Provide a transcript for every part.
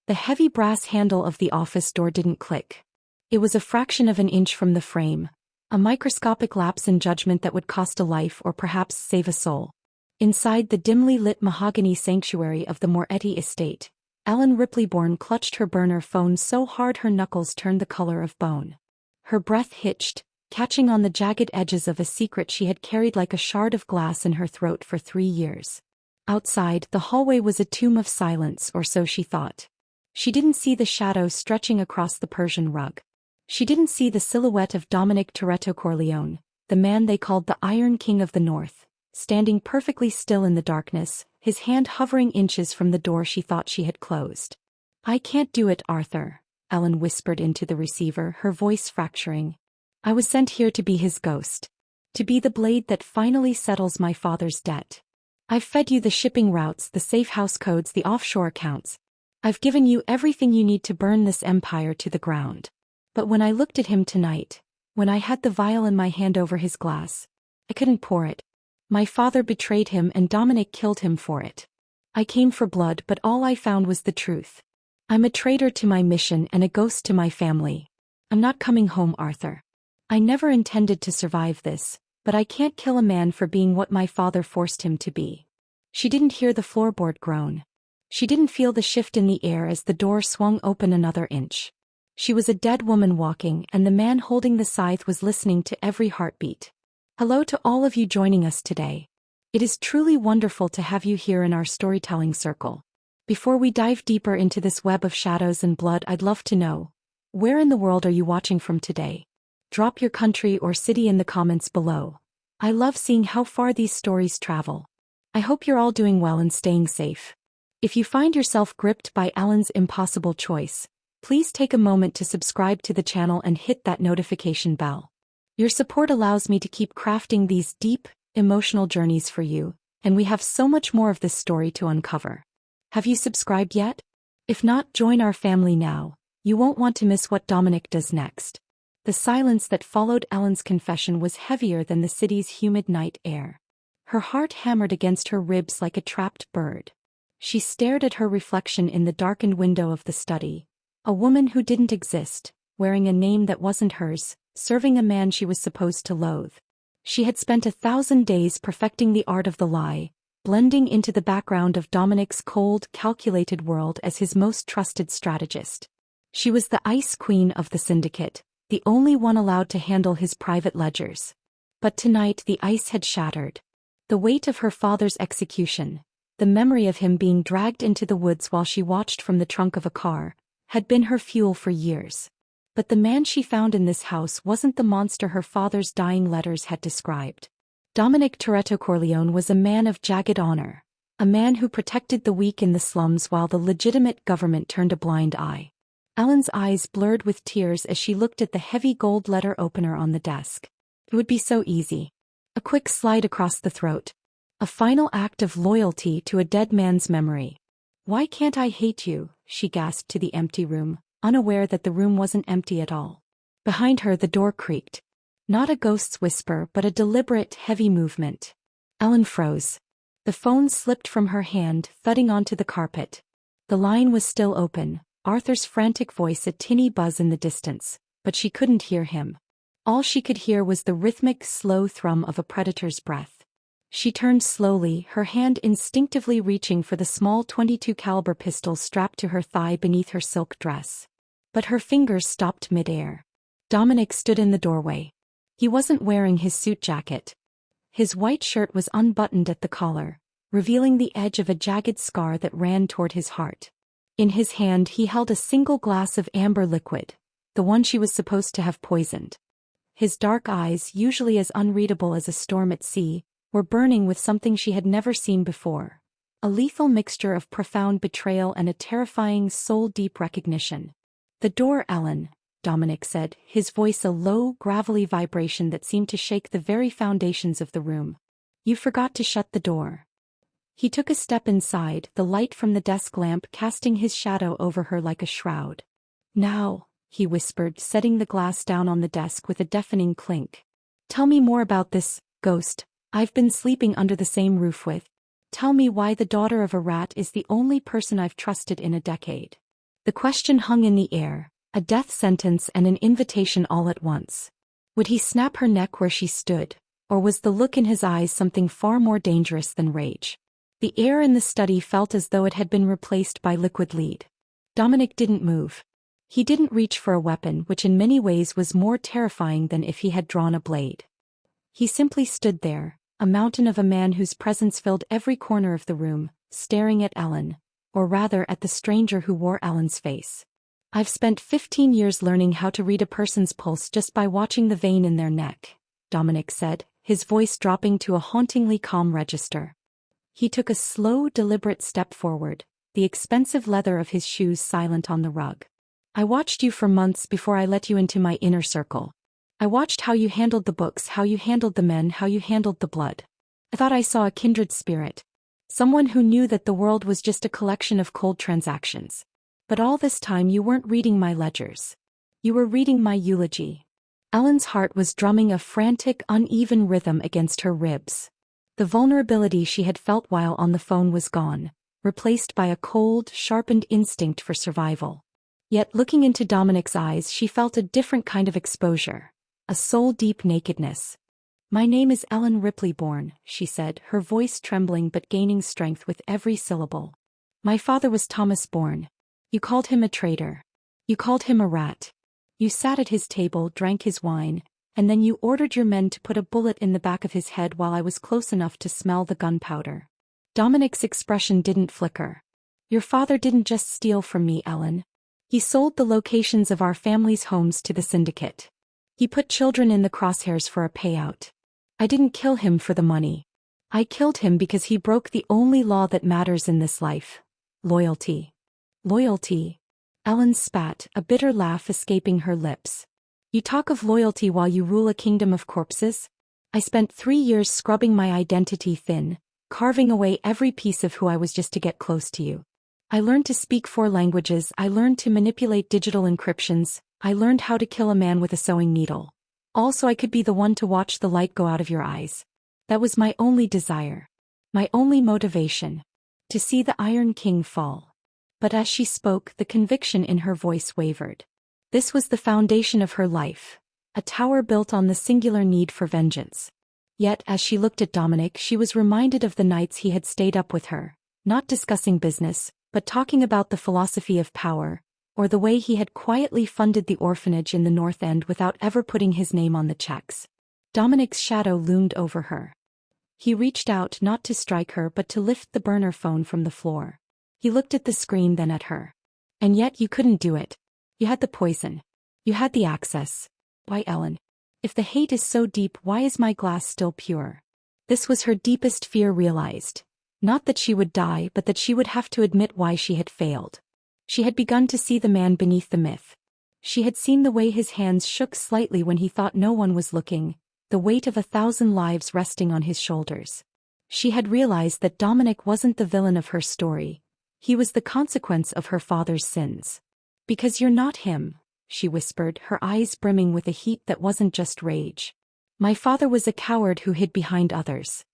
The heavy brass handle of the office door didn't click. It was a fraction of an inch from the frame, a microscopic lapse in judgment that would cost a life or perhaps save a soul. Inside the dimly lit mahogany sanctuary of the Moretti estate, Ellen Ripley-Bourne clutched her burner phone so hard her knuckles turned the color of bone. Her breath hitched, catching on the jagged edges of a secret she had carried like a shard of glass in her throat for 3 years. Outside, the hallway was a tomb of silence, or so she thought. She didn't see the shadow stretching across the Persian rug. She didn't see the silhouette of Dominic Toretto Corleone, the man they called the Iron King of the North, standing perfectly still in the darkness, his hand hovering inches from the door she thought she had closed. "I can't do it, Arthur," Ellen whispered into the receiver, her voice fracturing. "I was sent here to be his ghost. To be the blade that finally settles my father's debt. I've fed you the shipping routes, the safe house codes, the offshore accounts. I've given you everything you need to burn this empire to the ground. But when I looked at him tonight, when I had the vial in my hand over his glass, I couldn't pour it. My father betrayed him and Dominic killed him for it. I came for blood, but all I found was the truth. I'm a traitor to my mission and a ghost to my family. I'm not coming home, Arthur. I never intended to survive this, but I can't kill a man for being what my father forced him to be." She didn't hear the floorboard groan. She didn't feel the shift in the air as the door swung open another inch. She was a dead woman walking, and the man holding the scythe was listening to every heartbeat. Hello to all of you joining us today. It is truly wonderful to have you here in our storytelling circle. Before we dive deeper into this web of shadows and blood, I'd love to know, where in the world are you watching from today? Drop your country or city in the comments below. I love seeing how far these stories travel. I hope you're all doing well and staying safe. If you find yourself gripped by Ellen's impossible choice, please take a moment to subscribe to the channel and hit that notification bell. Your support allows me to keep crafting these deep, emotional journeys for you, and we have so much more of this story to uncover. Have you subscribed yet? If not, join our family now. You won't want to miss what Dominic does next. The silence that followed Ellen's confession was heavier than the city's humid night air. Her heart hammered against her ribs like a trapped bird. She stared at her reflection in the darkened window of the study. A woman who didn't exist, wearing a name that wasn't hers, serving a man she was supposed to loathe. She had spent 1,000 days perfecting the art of the lie, blending into the background of Dominic's cold, calculated world as his most trusted strategist. She was the ice queen of the syndicate, the only one allowed to handle his private ledgers. But tonight the ice had shattered. The weight of her father's execution, the memory of him being dragged into the woods while she watched from the trunk of a car, had been her fuel for years. But the man she found in this house wasn't the monster her father's dying letters had described. Dominic Toretto Corleone was a man of jagged honor, a man who protected the weak in the slums while the legitimate government turned a blind eye. Ellen's eyes blurred with tears as she looked at the heavy gold letter opener on the desk. It would be so easy. A quick slide across the throat. A final act of loyalty to a dead man's memory. "Why can't I hate you?" she gasped to the empty room, unaware that the room wasn't empty at all. Behind her the door creaked. Not a ghost's whisper, but a deliberate, heavy movement. Ellen froze. The phone slipped from her hand, thudding onto the carpet. The line was still open, Arthur's frantic voice a tinny buzz in the distance, but she couldn't hear him. All she could hear was the rhythmic, slow thrum of a predator's breath. She turned slowly, her hand instinctively reaching for the small .22 caliber pistol strapped to her thigh beneath her silk dress. But her fingers stopped mid-air. Dominic stood in the doorway. He wasn't wearing his suit jacket. His white shirt was unbuttoned at the collar, revealing the edge of a jagged scar that ran toward his heart. In his hand he held a single glass of amber liquid, the one she was supposed to have poisoned. His dark eyes, usually as unreadable as a storm at sea, were burning with something she had never seen before. A lethal mixture of profound betrayal and a terrifying, soul-deep recognition. "The door, Ellen," Dominic said, his voice a low, gravelly vibration that seemed to shake the very foundations of the room. "You forgot to shut the door." He took a step inside, the light from the desk lamp casting his shadow over her like a shroud. "Now," he whispered, setting the glass down on the desk with a deafening clink. "Tell me more about this ghost I've been sleeping under the same roof with. Tell me why the daughter of a rat is the only person I've trusted in a decade." The question hung in the air, a death sentence and an invitation all at once. Would he snap her neck where she stood, or was the look in his eyes something far more dangerous than rage? The air in the study felt as though it had been replaced by liquid lead. Dominic didn't move. He didn't reach for a weapon, which in many ways was more terrifying than if he had drawn a blade. He simply stood there, a mountain of a man whose presence filled every corner of the room, staring at Ellen, or rather at the stranger who wore Ellen's face. I've spent 15 years learning how to read a person's pulse just by watching the vein in their neck, Dominic said, his voice dropping to a hauntingly calm register. He took a slow, deliberate step forward, the expensive leather of his shoes silent on the rug. I watched you for months before I let you into my inner circle. I watched how you handled the books, how you handled the men, how you handled the blood. I thought I saw a kindred spirit. Someone who knew that the world was just a collection of cold transactions. But all this time you weren't reading my ledgers. You were reading my eulogy. Ellen's heart was drumming a frantic, uneven rhythm against her ribs. The vulnerability she had felt while on the phone was gone, replaced by a cold, sharpened instinct for survival. Yet looking into Dominic's eyes she felt a different kind of exposure, a soul-deep nakedness. My name is Ellen Ripley-Bourne, she said, her voice trembling but gaining strength with every syllable. My father was Thomas Bourne. You called him a traitor. You called him a rat. You sat at his table, drank his wine, and then you ordered your men to put a bullet in the back of his head while I was close enough to smell the gunpowder. Dominic's expression didn't flicker. Your father didn't just steal from me, Ellen. He sold the locations of our family's homes to the syndicate. He put children in the crosshairs for a payout. I didn't kill him for the money. I killed him because he broke the only law that matters in this life. Loyalty. Loyalty. Ellen spat, a bitter laugh escaping her lips. You talk of loyalty while you rule a kingdom of corpses? I spent 3 years scrubbing my identity thin, carving away every piece of who I was just to get close to you. I learned to speak 4 languages, I learned to manipulate digital encryptions, I learned how to kill a man with a sewing needle. All so I could be the one to watch the light go out of your eyes. That was my only desire. My only motivation. To see the Iron King fall. But as she spoke, the conviction in her voice wavered. This was the foundation of her life, a tower built on the singular need for vengeance. Yet as she looked at Dominic she was reminded of the nights he had stayed up with her, not discussing business, but talking about the philosophy of power, or the way he had quietly funded the orphanage in the North End without ever putting his name on the checks. Dominic's shadow loomed over her. He reached out not to strike her but to lift the burner phone from the floor. He looked at the screen, then at her. And yet you couldn't do it. You had the poison. You had the access. Why, Ellen? If the hate is so deep, why is my glass still pure? This was her deepest fear realized. Not that she would die, but that she would have to admit why she had failed. She had begun to see the man beneath the myth. She had seen the way his hands shook slightly when he thought no one was looking, the weight of 1,000 lives resting on his shoulders. She had realized that Dominic wasn't the villain of her story. He was the consequence of her father's sins. Because you're not him, she whispered, her eyes brimming with a heat that wasn't just rage. My father was a coward who hid behind others.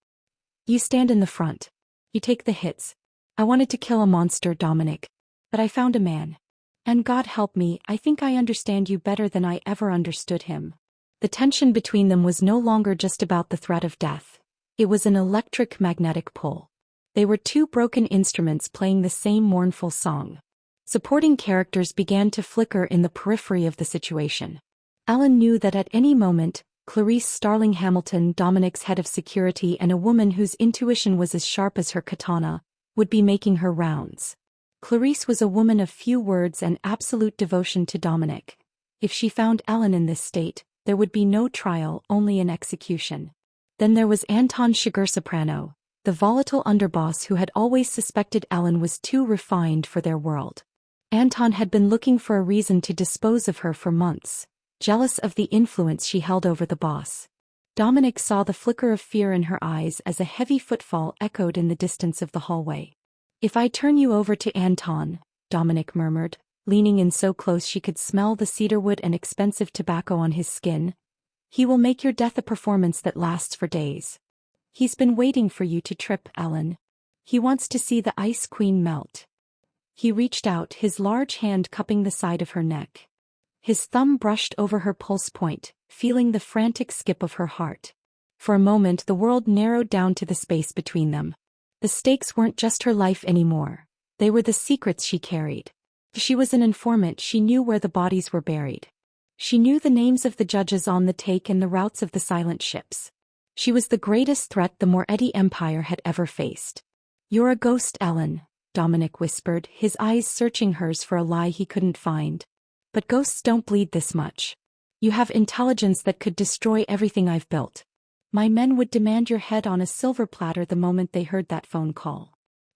You stand in the front. You take the hits. I wanted to kill a monster, Dominic. But I found a man. And God help me, I think I understand you better than I ever understood him. The tension between them was no longer just about the threat of death. It was an electric magnetic pull. They were 2 broken instruments playing the same mournful song. Supporting characters began to flicker in the periphery of the situation. Ellen knew that at any moment, Clarice Starling Hamilton, Dominic's head of security and a woman whose intuition was as sharp as her katana, would be making her rounds. Clarice was a woman of few words and absolute devotion to Dominic. If she found Ellen in this state, there would be no trial, only an execution. Then there was Anton Sugar-Soprano, the volatile underboss who had always suspected Ellen was too refined for their world. Anton had been looking for a reason to dispose of her for months, jealous of the influence she held over the boss. Dominic saw the flicker of fear in her eyes as a heavy footfall echoed in the distance of the hallway. If I turn you over to Anton, Dominic murmured, leaning in so close she could smell the cedarwood and expensive tobacco on his skin, he will make your death a performance that lasts for days. He's been waiting for you to trip, Ellen. He wants to see the Ice Queen melt. He reached out, his large hand cupping the side of her neck. His thumb brushed over her pulse point, feeling the frantic skip of her heart. For a moment the world narrowed down to the space between them. The stakes weren't just her life anymore. They were the secrets she carried. She was an informant, she knew where the bodies were buried. She knew the names of the judges on the take and the routes of the silent ships. She was the greatest threat the Moretti Empire had ever faced. "You're a ghost, Ellen," Dominic whispered, his eyes searching hers for a lie he couldn't find. "But ghosts don't bleed this much. You have intelligence that could destroy everything I've built. My men would demand your head on a silver platter the moment they heard that phone call."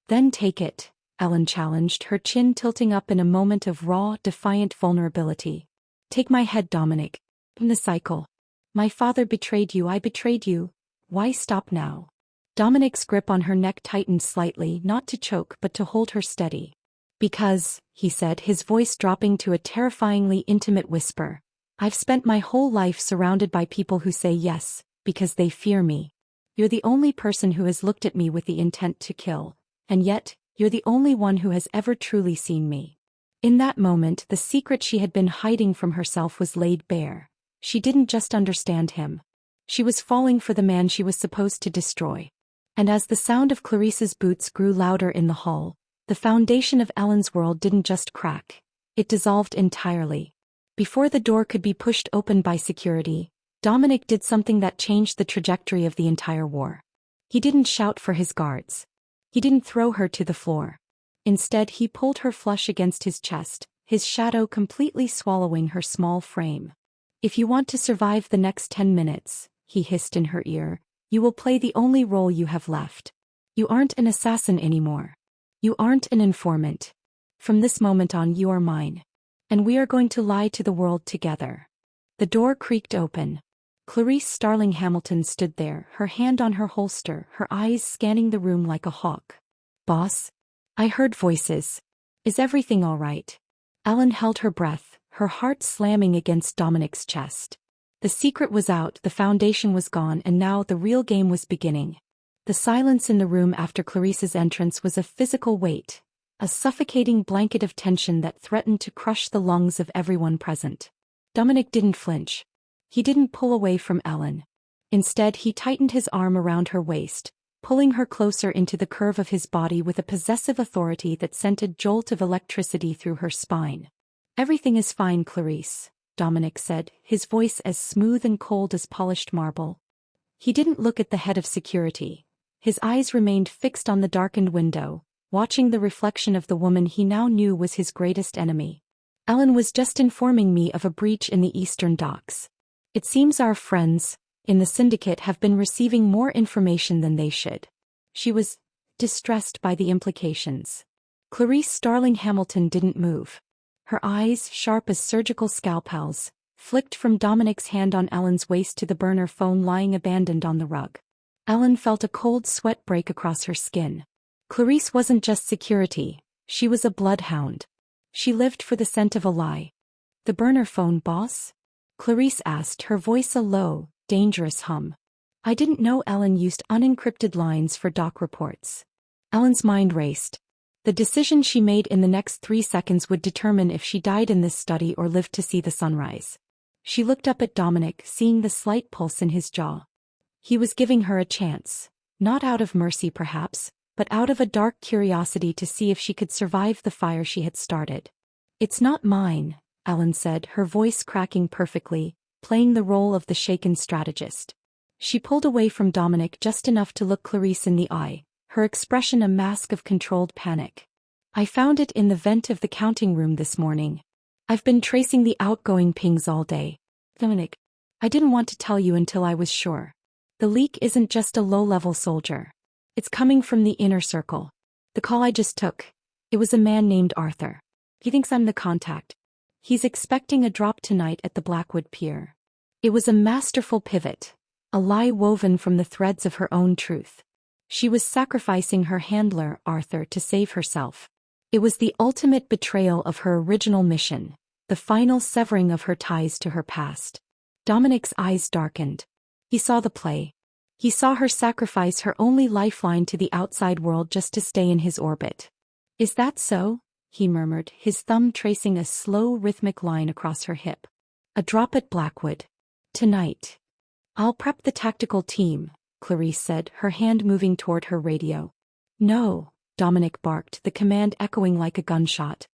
"Then take it," Ellen challenged, her chin tilting up in a moment of raw, defiant vulnerability. "Take my head, Dominic. In the cycle. My father betrayed you, I betrayed you. Why stop now?" Dominic's grip on her neck tightened slightly, not to choke but to hold her steady. "Because," he said, his voice dropping to a terrifyingly intimate whisper, "I've spent my whole life surrounded by people who say yes, because they fear me. You're the only person who has looked at me with the intent to kill, and yet, you're the only one who has ever truly seen me." In that moment, the secret she had been hiding from herself was laid bare. She didn't just understand him. She was falling for the man she was supposed to destroy. And as the sound of Clarice's boots grew louder in the hall, the foundation of Ellen's world didn't just crack. It dissolved entirely. Before the door could be pushed open by security, Dominic did something that changed the trajectory of the entire war. He didn't shout for his guards. He didn't throw her to the floor. Instead, he pulled her flush against his chest, his shadow completely swallowing her small frame. "If you want to survive the next 10 minutes, he hissed in her ear, "you will play the only role you have left. You aren't an assassin anymore. You aren't an informant. From this moment on, you are mine. And we are going to lie to the world together." The door creaked open. Clarice Starling Hamilton stood there, her hand on her holster, her eyes scanning the room like a hawk. "Boss? I heard voices. Is everything all right?" Ellen held her breath, her heart slamming against Dominic's chest. The secret was out, the foundation was gone, and now the real game was beginning. The silence in the room after Clarice's entrance was a physical weight, a suffocating blanket of tension that threatened to crush the lungs of everyone present. Dominic didn't flinch. He didn't pull away from Ellen. Instead, he tightened his arm around her waist, pulling her closer into the curve of his body with a possessive authority that sent a jolt of electricity through her spine. "Everything is fine, Clarice," Dominic said, his voice as smooth and cold as polished marble. He didn't look at the head of security. His eyes remained fixed on the darkened window, watching the reflection of the woman he now knew was his greatest enemy. "Ellen was just informing me of a breach in the eastern docks. It seems our friends in the syndicate have been receiving more information than they should." She was distressed by the implications. Clarice Starling Hamilton didn't move. Her eyes, sharp as surgical scalpels, flicked from Dominic's hand on Ellen's waist to the burner phone lying abandoned on the rug. Ellen felt a cold sweat break across her skin. Clarice wasn't just security, she was a bloodhound. She lived for the scent of a lie. "The burner phone, boss?" Clarice asked, her voice a low, dangerous hum. "I didn't know Ellen used unencrypted lines for doc reports." Ellen's mind raced. The decision she made in the next 3 seconds would determine if she died in this study or lived to see the sunrise. She looked up at Dominic, seeing the slight pulse in his jaw. He was giving her a chance, not out of mercy perhaps, but out of a dark curiosity to see if she could survive the fire she had started. "It's not mine," Ellen said, her voice cracking perfectly, playing the role of the shaken strategist. She pulled away from Dominic just enough to look Clarice in the eye, her expression a mask of controlled panic. "I found it in the vent of the counting room this morning. I've been tracing the outgoing pings all day. Dominic, I didn't want to tell you until I was sure. The leak isn't just a low-level soldier. It's coming from the inner circle. The call I just took, it was a man named Arthur. He thinks I'm the contact. He's expecting a drop tonight at the Blackwood Pier." It was a masterful pivot, a lie woven from the threads of her own truth. She was sacrificing her handler, Arthur, to save herself. It was the ultimate betrayal of her original mission, the final severing of her ties to her past. Dominic's eyes darkened. He saw the play. He saw her sacrifice her only lifeline to the outside world just to stay in his orbit. "Is that so?" he murmured, his thumb tracing a slow rhythmic line across her hip. A drop at Blackwood. Tonight. I'll prep the tactical team, Clarice said, her hand moving toward her radio. No, Dominic barked, the command echoing like a gunshot.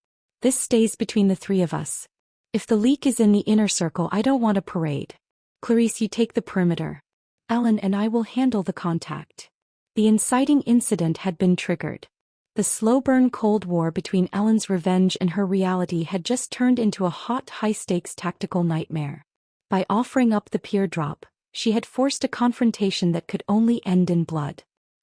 This stays between the three of us. If the leak is in the inner circle, I don't want a parade. Clarice, you take the perimeter. Ellen and I will handle the contact. The inciting incident had been triggered. The slow-burn Cold War between Ellen's revenge and her reality had just turned into a hot, high-stakes tactical nightmare. By offering up the pier drop, she had forced a confrontation that could only end in blood.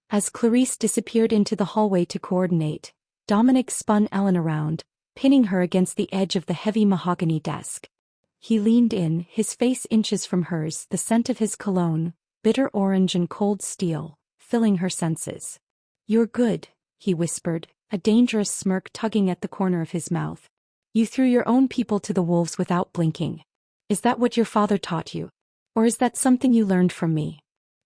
As Clarice disappeared into the hallway to coordinate, Dominic spun Ellen around, pinning her against the edge of the heavy mahogany desk. He leaned in, his face inches from hers, the scent of his cologne, bitter orange and cold steel, filling her senses. You're good, he whispered, a dangerous smirk tugging at the corner of his mouth. You threw your own people to the wolves without blinking. Is that what your father taught you? Or is that something you learned from me?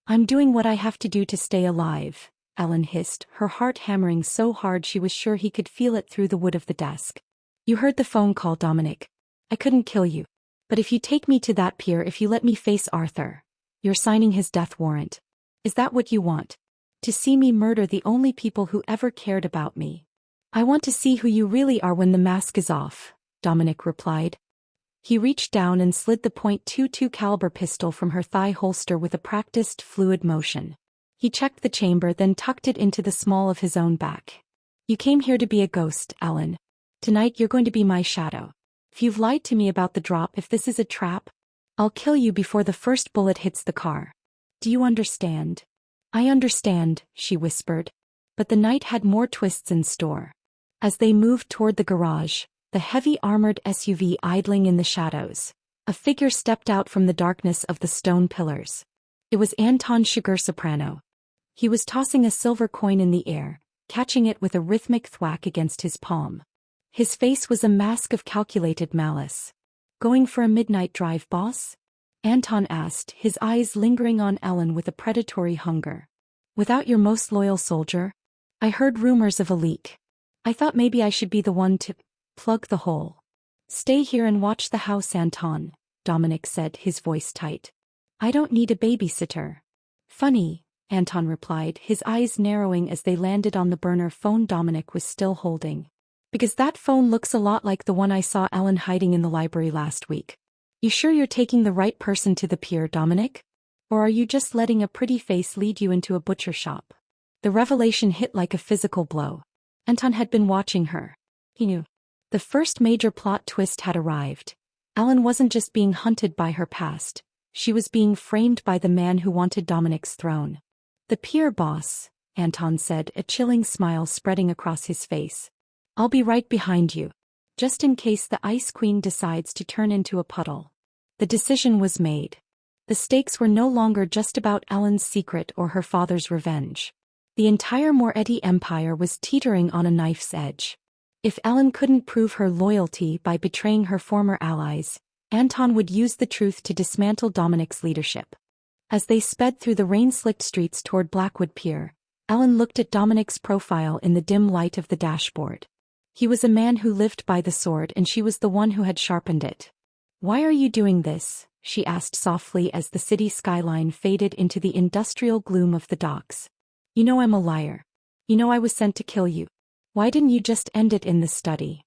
I'm doing what I have to do to stay alive, Ellen hissed, her heart hammering so hard she was sure he could feel it through the wood of the desk. You heard the phone call, Dominic. I couldn't kill you. But if you take me to that pier, if you let me face Arthur, you're signing his death warrant. Is that what you want? To see me murder the only people who ever cared about me? I want to see who you really are when the mask is off, Dominic replied. He reached down and slid the .22 caliber pistol from her thigh holster with a practiced, fluid motion. He checked the chamber, then tucked it into the small of his own back. You came here to be a ghost, Ellen. Tonight you're going to be my shadow. If you've lied to me about the drop, if this is a trap, I'll kill you before the first bullet hits the car. Do you understand? I understand, she whispered. But the night had more twists in store. As they moved toward the garage, the heavy armored SUV idling in the shadows, a figure stepped out from the darkness of the stone pillars. It was Anton Sugar Soprano. He was tossing a silver coin in the air, catching it with a rhythmic thwack against his palm. His face was a mask of calculated malice. Going for a midnight drive, boss? Anton asked, his eyes lingering on Ellen with a predatory hunger. Without your most loyal soldier? I heard rumors of a leak. I thought maybe I should be the one to plug the hole. Stay here and watch the house, Anton, Dominic said, his voice tight. I don't need a babysitter. Funny, Anton replied, his eyes narrowing as they landed on the burner phone Dominic was still holding. Because that phone looks a lot like the one I saw Ellen hiding in the library last week. You sure you're taking the right person to the pier, Dominic? Or are you just letting a pretty face lead you into a butcher shop? The revelation hit like a physical blow. Anton had been watching her. He knew. The first major plot twist had arrived. Ellen wasn't just being hunted by her past. She was being framed by the man who wanted Dominic's throne. The pier, boss, Anton said, a chilling smile spreading across his face. I'll be right behind you. Just in case the Ice Queen decides to turn into a puddle. The decision was made. The stakes were no longer just about Ellen's secret or her father's revenge. The entire Moretti empire was teetering on a knife's edge. If Ellen couldn't prove her loyalty by betraying her former allies, Anton would use the truth to dismantle Dominic's leadership. As they sped through the rain-slicked streets toward Blackwood Pier, Ellen looked at Dominic's profile in the dim light of the dashboard. He was a man who lived by the sword, and she was the one who had sharpened it. Why are you doing this? She asked softly as the city skyline faded into the industrial gloom of the docks. You know I'm a liar. You know I was sent to kill you. Why didn't you just end it in the study?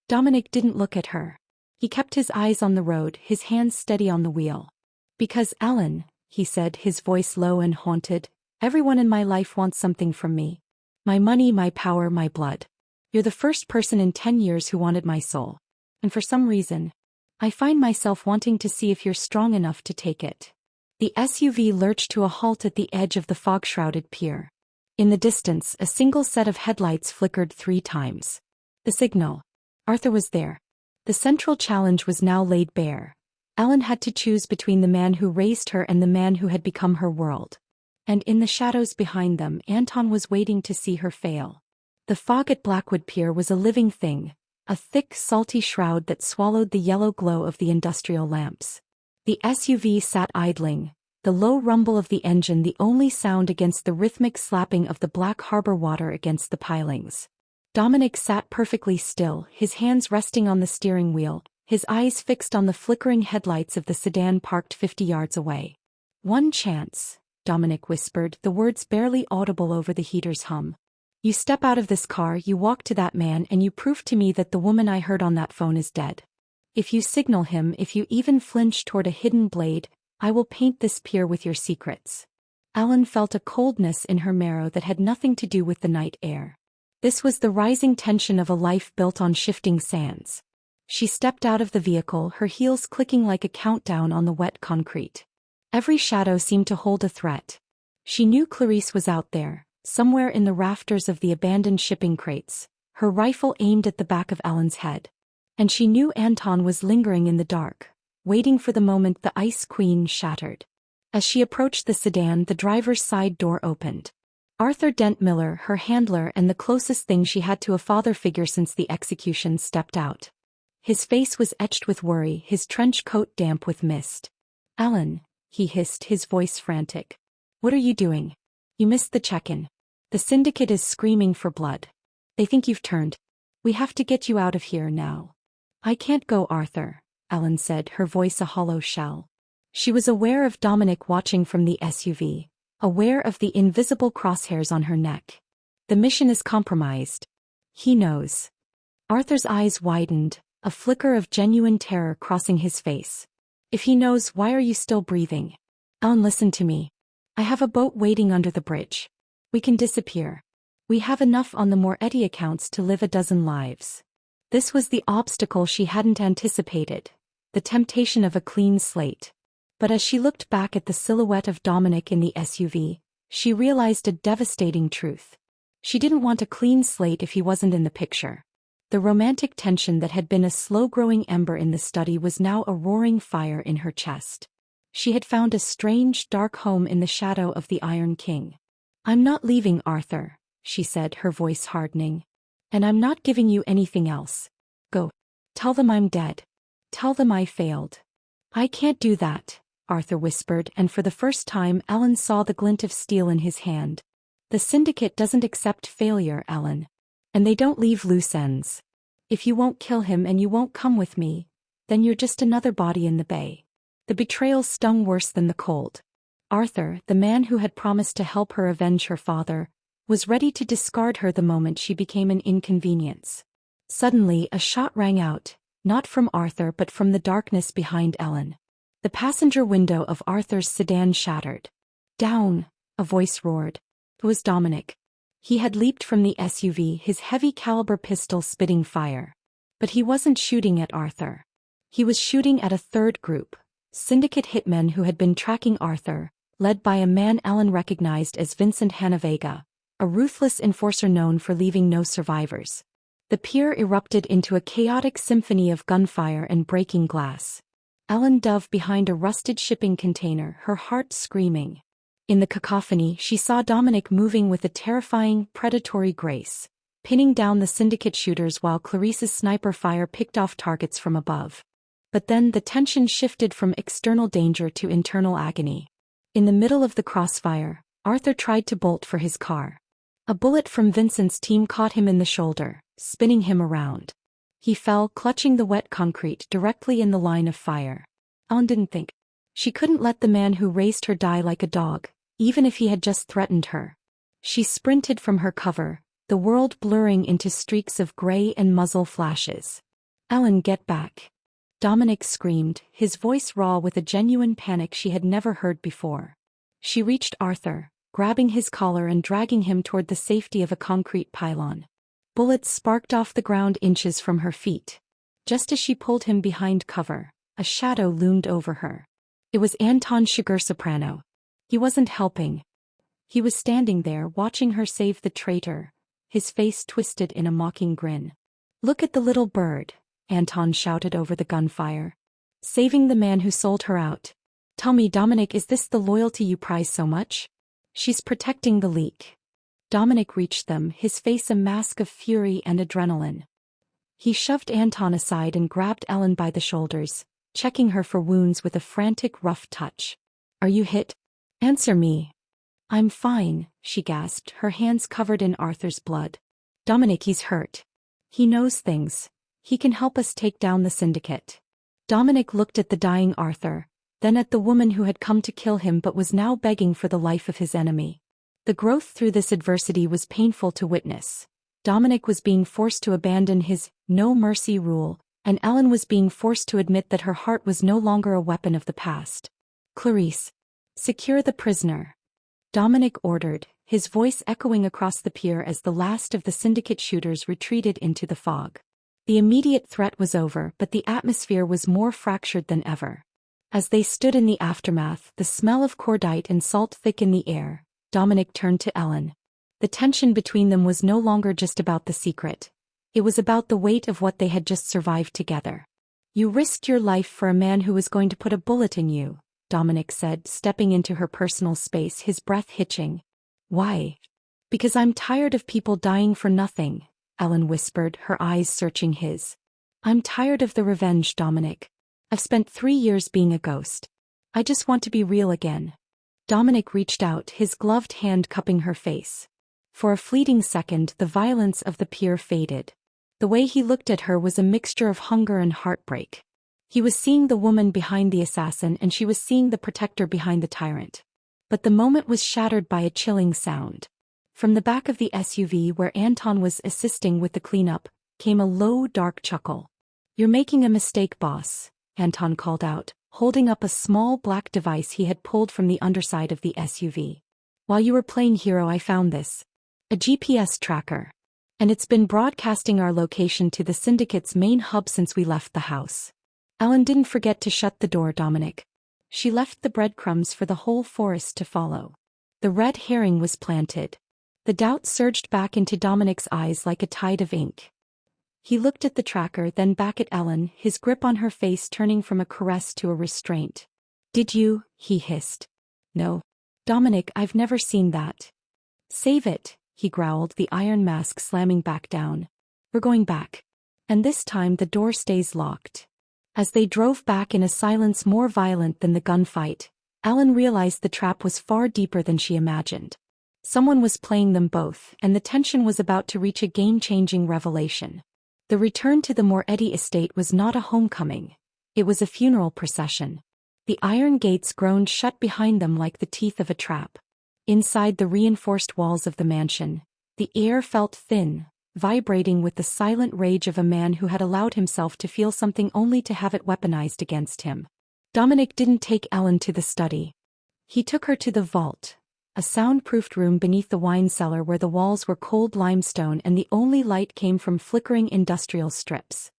Dominic didn't look at her. He kept his eyes on the road, his hands steady on the wheel. Because Ellen, he said, his voice low and haunted, everyone in my life wants something from me. My money, my power, my blood. You're the first person in 10 years who wanted my soul. And for some reason, I find myself wanting to see if you're strong enough to take it. The SUV lurched to a halt at the edge of the fog-shrouded pier. In the distance, a single set of headlights flickered 3 times. The signal. Arthur was there. The central challenge was now laid bare. Ellen had to choose between the man who raised her and the man who had become her world. And in the shadows behind them, Anton was waiting to see her fail. The fog at Blackwood Pier was a living thing, a thick, salty shroud that swallowed the yellow glow of the industrial lamps. The SUV sat idling, the low rumble of the engine the only sound against the rhythmic slapping of the Black Harbor water against the pilings. Dominic sat perfectly still, his hands resting on the steering wheel, his eyes fixed on the flickering headlights of the sedan parked 50 yards away. "One chance," Dominic whispered, the words barely audible over the heater's hum. "You step out of this car, you walk to that man, and you prove to me that the woman I heard on that phone is dead. If you signal him, if you even flinch toward a hidden blade, I will paint this pier with your secrets." Ellen felt a coldness in her marrow that had nothing to do with the night air. This was the rising tension of a life built on shifting sands. She stepped out of the vehicle, her heels clicking like a countdown on the wet concrete. Every shadow seemed to hold a threat. She knew Clarice was out there, somewhere in the rafters of the abandoned shipping crates, her rifle aimed at the back of Ellen's head. And she knew Anton was lingering in the dark, waiting for the moment the Ice Queen shattered. As she approached the sedan, the driver's side door opened. Arthur Dent Miller, her handler and the closest thing she had to a father figure since the execution, stepped out. His face was etched with worry, his trench coat damp with mist. "Ellen," he hissed, his voice frantic. "What are you doing? You missed the check-in. The syndicate is screaming for blood. They think you've turned. We have to get you out of here now." "I can't go, Arthur," Ellen said, her voice a hollow shell. She was aware of Dominic watching from the SUV, aware of the invisible crosshairs on her neck. "The mission is compromised. He knows." Arthur's eyes widened, a flicker of genuine terror crossing his face. "If he knows, why are you still breathing? Ellen, listen to me. I have a boat waiting under the bridge. We can disappear. We have enough on the Moretti accounts to live a dozen lives." This was the obstacle she hadn't anticipated, the temptation of a clean slate. But as she looked back at the silhouette of Dominic in the SUV, she realized a devastating truth. She didn't want a clean slate if he wasn't in the picture. The romantic tension that had been a slow-growing ember in the study was now a roaring fire in her chest. She had found a strange, dark home in the shadow of the Iron King. "I'm not leaving, Arthur," she said, her voice hardening. "And I'm not giving you anything else. Go. Tell them I'm dead. Tell them I failed." "I can't do that," Arthur whispered, and for the first time Ellen saw the glint of steel in his hand. "The syndicate doesn't accept failure, Ellen. And they don't leave loose ends. If you won't kill him and you won't come with me, then you're just another body in the bay." The betrayal stung worse than the cold. Arthur, the man who had promised to help her avenge her father, was ready to discard her the moment she became an inconvenience. Suddenly, a shot rang out, not from Arthur but from the darkness behind Ellen. The passenger window of Arthur's sedan shattered. "Down!" a voice roared. It was Dominic. He had leaped from the SUV, his heavy-caliber pistol spitting fire. But he wasn't shooting at Arthur. He was shooting at a third group, syndicate hitmen who had been tracking Arthur, led by a man Ellen recognized as Vincent Hanavega, a ruthless enforcer known for leaving no survivors. The pier erupted into a chaotic symphony of gunfire and breaking glass. Ellen dove behind a rusted shipping container, her heart screaming. In the cacophony, she saw Dominic moving with a terrifying, predatory grace, pinning down the syndicate shooters while Clarice's sniper fire picked off targets from above. But then the tension shifted from external danger to internal agony. In the middle of the crossfire, Arthur tried to bolt for his car. A bullet from Vincent's team caught him in the shoulder, spinning him around. He fell, clutching the wet concrete, directly in the line of fire. Ellen didn't think. She couldn't let the man who raised her die like a dog, even if he had just threatened her. She sprinted from her cover, the world blurring into streaks of gray and muzzle flashes. "Ellen, get back!" Dominic screamed, his voice raw with a genuine panic she had never heard before. She reached Arthur, grabbing his collar and dragging him toward the safety of a concrete pylon. Bullets sparked off the ground inches from her feet. Just as she pulled him behind cover, a shadow loomed over her. It was Anton Sugar-Soprano. He wasn't helping. He was standing there watching her save the traitor, his face twisted in a mocking grin. "Look at the little bird," Anton shouted over the gunfire. "Saving the man who sold her out. Tell me, Dominic, is this the loyalty you prize so much? She's protecting the leak." Dominic reached them, his face a mask of fury and adrenaline. He shoved Anton aside and grabbed Ellen by the shoulders, checking her for wounds with a frantic, rough touch. "Are you hit? Answer me." "I'm fine," she gasped, her hands covered in Arthur's blood. Dominic, he's hurt. He knows things. He can help us take down the syndicate. Dominic looked at the dying Arthur, then at the woman who had come to kill him but was now begging for the life of his enemy. The growth through this adversity was painful to witness. Dominic was being forced to abandon his no mercy rule, and Ellen was being forced to admit that her heart was no longer a weapon of the past. Clarice, secure the prisoner. Dominic ordered, his voice echoing across the pier as the last of the syndicate shooters retreated into the fog. The immediate threat was over, but the atmosphere was more fractured than ever. As they stood in the aftermath, the smell of cordite and salt thick in the air, Dominic turned to Ellen. The tension between them was no longer just about the secret. It was about the weight of what they had just survived together. You risked your life for a man who was going to put a bullet in you, Dominic said, stepping into her personal space, his breath hitching. Why? Because I'm tired of people dying for nothing, Ellen whispered, her eyes searching his. I'm tired of the revenge, Dominic. I've spent 3 years being a ghost. I just want to be real again. Dominic reached out, his gloved hand cupping her face. For a fleeting second, the violence of the pier faded. The way he looked at her was a mixture of hunger and heartbreak. He was seeing the woman behind the assassin and she was seeing the protector behind the tyrant. But the moment was shattered by a chilling sound. From the back of the SUV where Anton was assisting with the cleanup, came a low, dark chuckle. You're making a mistake, boss, Anton called out, holding up a small black device he had pulled from the underside of the SUV. While you were playing hero, I found this. A GPS tracker. And it's been broadcasting our location to the syndicate's main hub since we left the house. Ellen didn't forget to shut the door, Dominic. She left the breadcrumbs for the whole forest to follow. The red herring was planted. The doubt surged back into Dominic's eyes like a tide of ink. He looked at the tracker, then back at Ellen, his grip on her face turning from a caress to a restraint. Did you? He hissed. No. Dominic, I've never seen that. Save it, he growled, the iron mask slamming back down. We're going back. And this time the door stays locked. As they drove back in a silence more violent than the gunfight, Ellen realized the trap was far deeper than she imagined. Someone was playing them both, and the tension was about to reach a game-changing revelation. The return to the Moretti estate was not a homecoming. It was a funeral procession. The iron gates groaned shut behind them like the teeth of a trap. Inside the reinforced walls of the mansion, the air felt thin, vibrating with the silent rage of a man who had allowed himself to feel something only to have it weaponized against him. Dominic didn't take Ellen to the study. He took her to the vault, a soundproofed room beneath the wine cellar where the walls were cold limestone and the only light came from flickering industrial strips.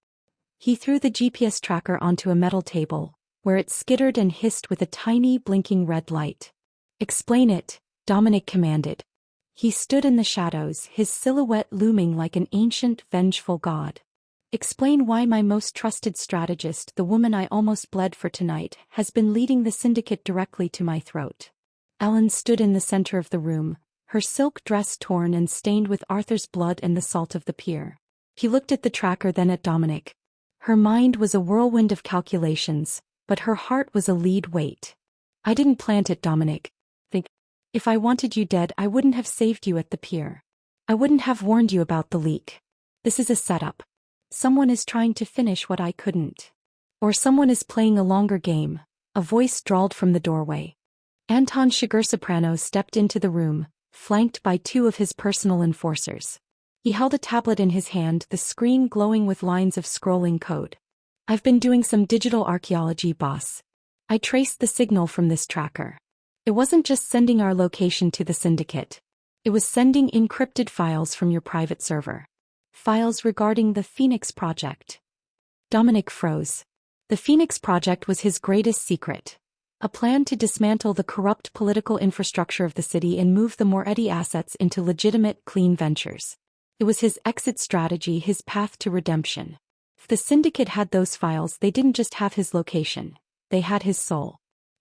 He threw the GPS tracker onto a metal table, where it skittered and hissed with a tiny blinking red light. Explain it, Dominic commanded. He stood in the shadows, his silhouette looming like an ancient, vengeful god. Explain why my most trusted strategist, the woman I almost bled for tonight, has been leading the syndicate directly to my throat. Ellen stood in the center of the room, her silk dress torn and stained with Arthur's blood and the salt of the pier. He looked at the tracker, then at Dominic. Her mind was a whirlwind of calculations, but her heart was a lead weight. I didn't plant it, Dominic. If I wanted you dead, I wouldn't have saved you at the pier. I wouldn't have warned you about the leak. This is a setup. Someone is trying to finish what I couldn't. Or someone is playing a longer game, a voice drawled from the doorway. Anton Sugarsoprano stepped into the room, flanked by 2 of his personal enforcers. He held a tablet in his hand, the screen glowing with lines of scrolling code. I've been doing some digital archaeology, boss. I traced the signal from this tracker. It wasn't just sending our location to the syndicate. It was sending encrypted files from your private server. Files regarding the Phoenix Project. Dominic froze. The Phoenix Project was his greatest secret. A plan to dismantle the corrupt political infrastructure of the city and move the Moretti assets into legitimate, clean ventures. It was his exit strategy, his path to redemption. If the syndicate had those files, they didn't just have his location. They had his soul.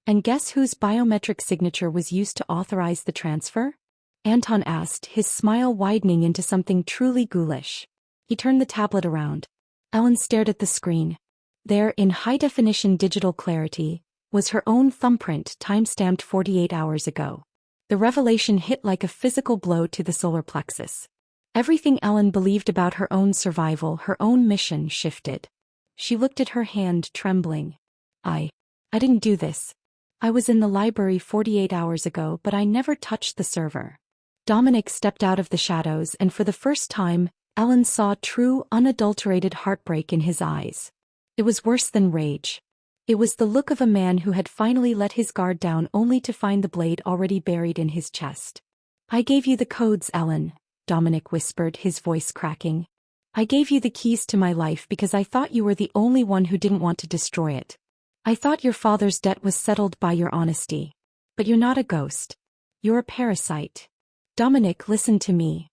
And guess whose biometric signature was used to authorize the transfer? Anton asked, his smile widening into something truly ghoulish. He turned the tablet around. Ellen stared at the screen. There, in high-definition digital clarity, was her own thumbprint, time-stamped 48 hours ago. The revelation hit like a physical blow to the solar plexus. Everything Ellen believed about her own survival, her own mission, shifted. She looked at her hand, trembling. I didn't do this. I was in the library 48 hours ago, but I never touched the server. Dominic stepped out of the shadows, and for the first time, Ellen saw true, unadulterated heartbreak in his eyes. It was worse than rage. It was the look of a man who had finally let his guard down only to find the blade already buried in his chest. I gave you the codes, Ellen, Dominic whispered, his voice cracking. I gave you the keys to my life because I thought you were the only one who didn't want to destroy it. I thought your father's debt was settled by your honesty. But you're not a ghost. You're a parasite. Dominic, listen to me.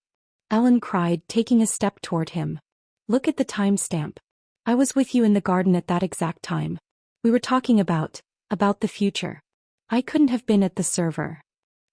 Ellen cried, taking a step toward him. Look at the timestamp. I was with you in the garden at that exact time. We were talking about the future. I couldn't have been at the server.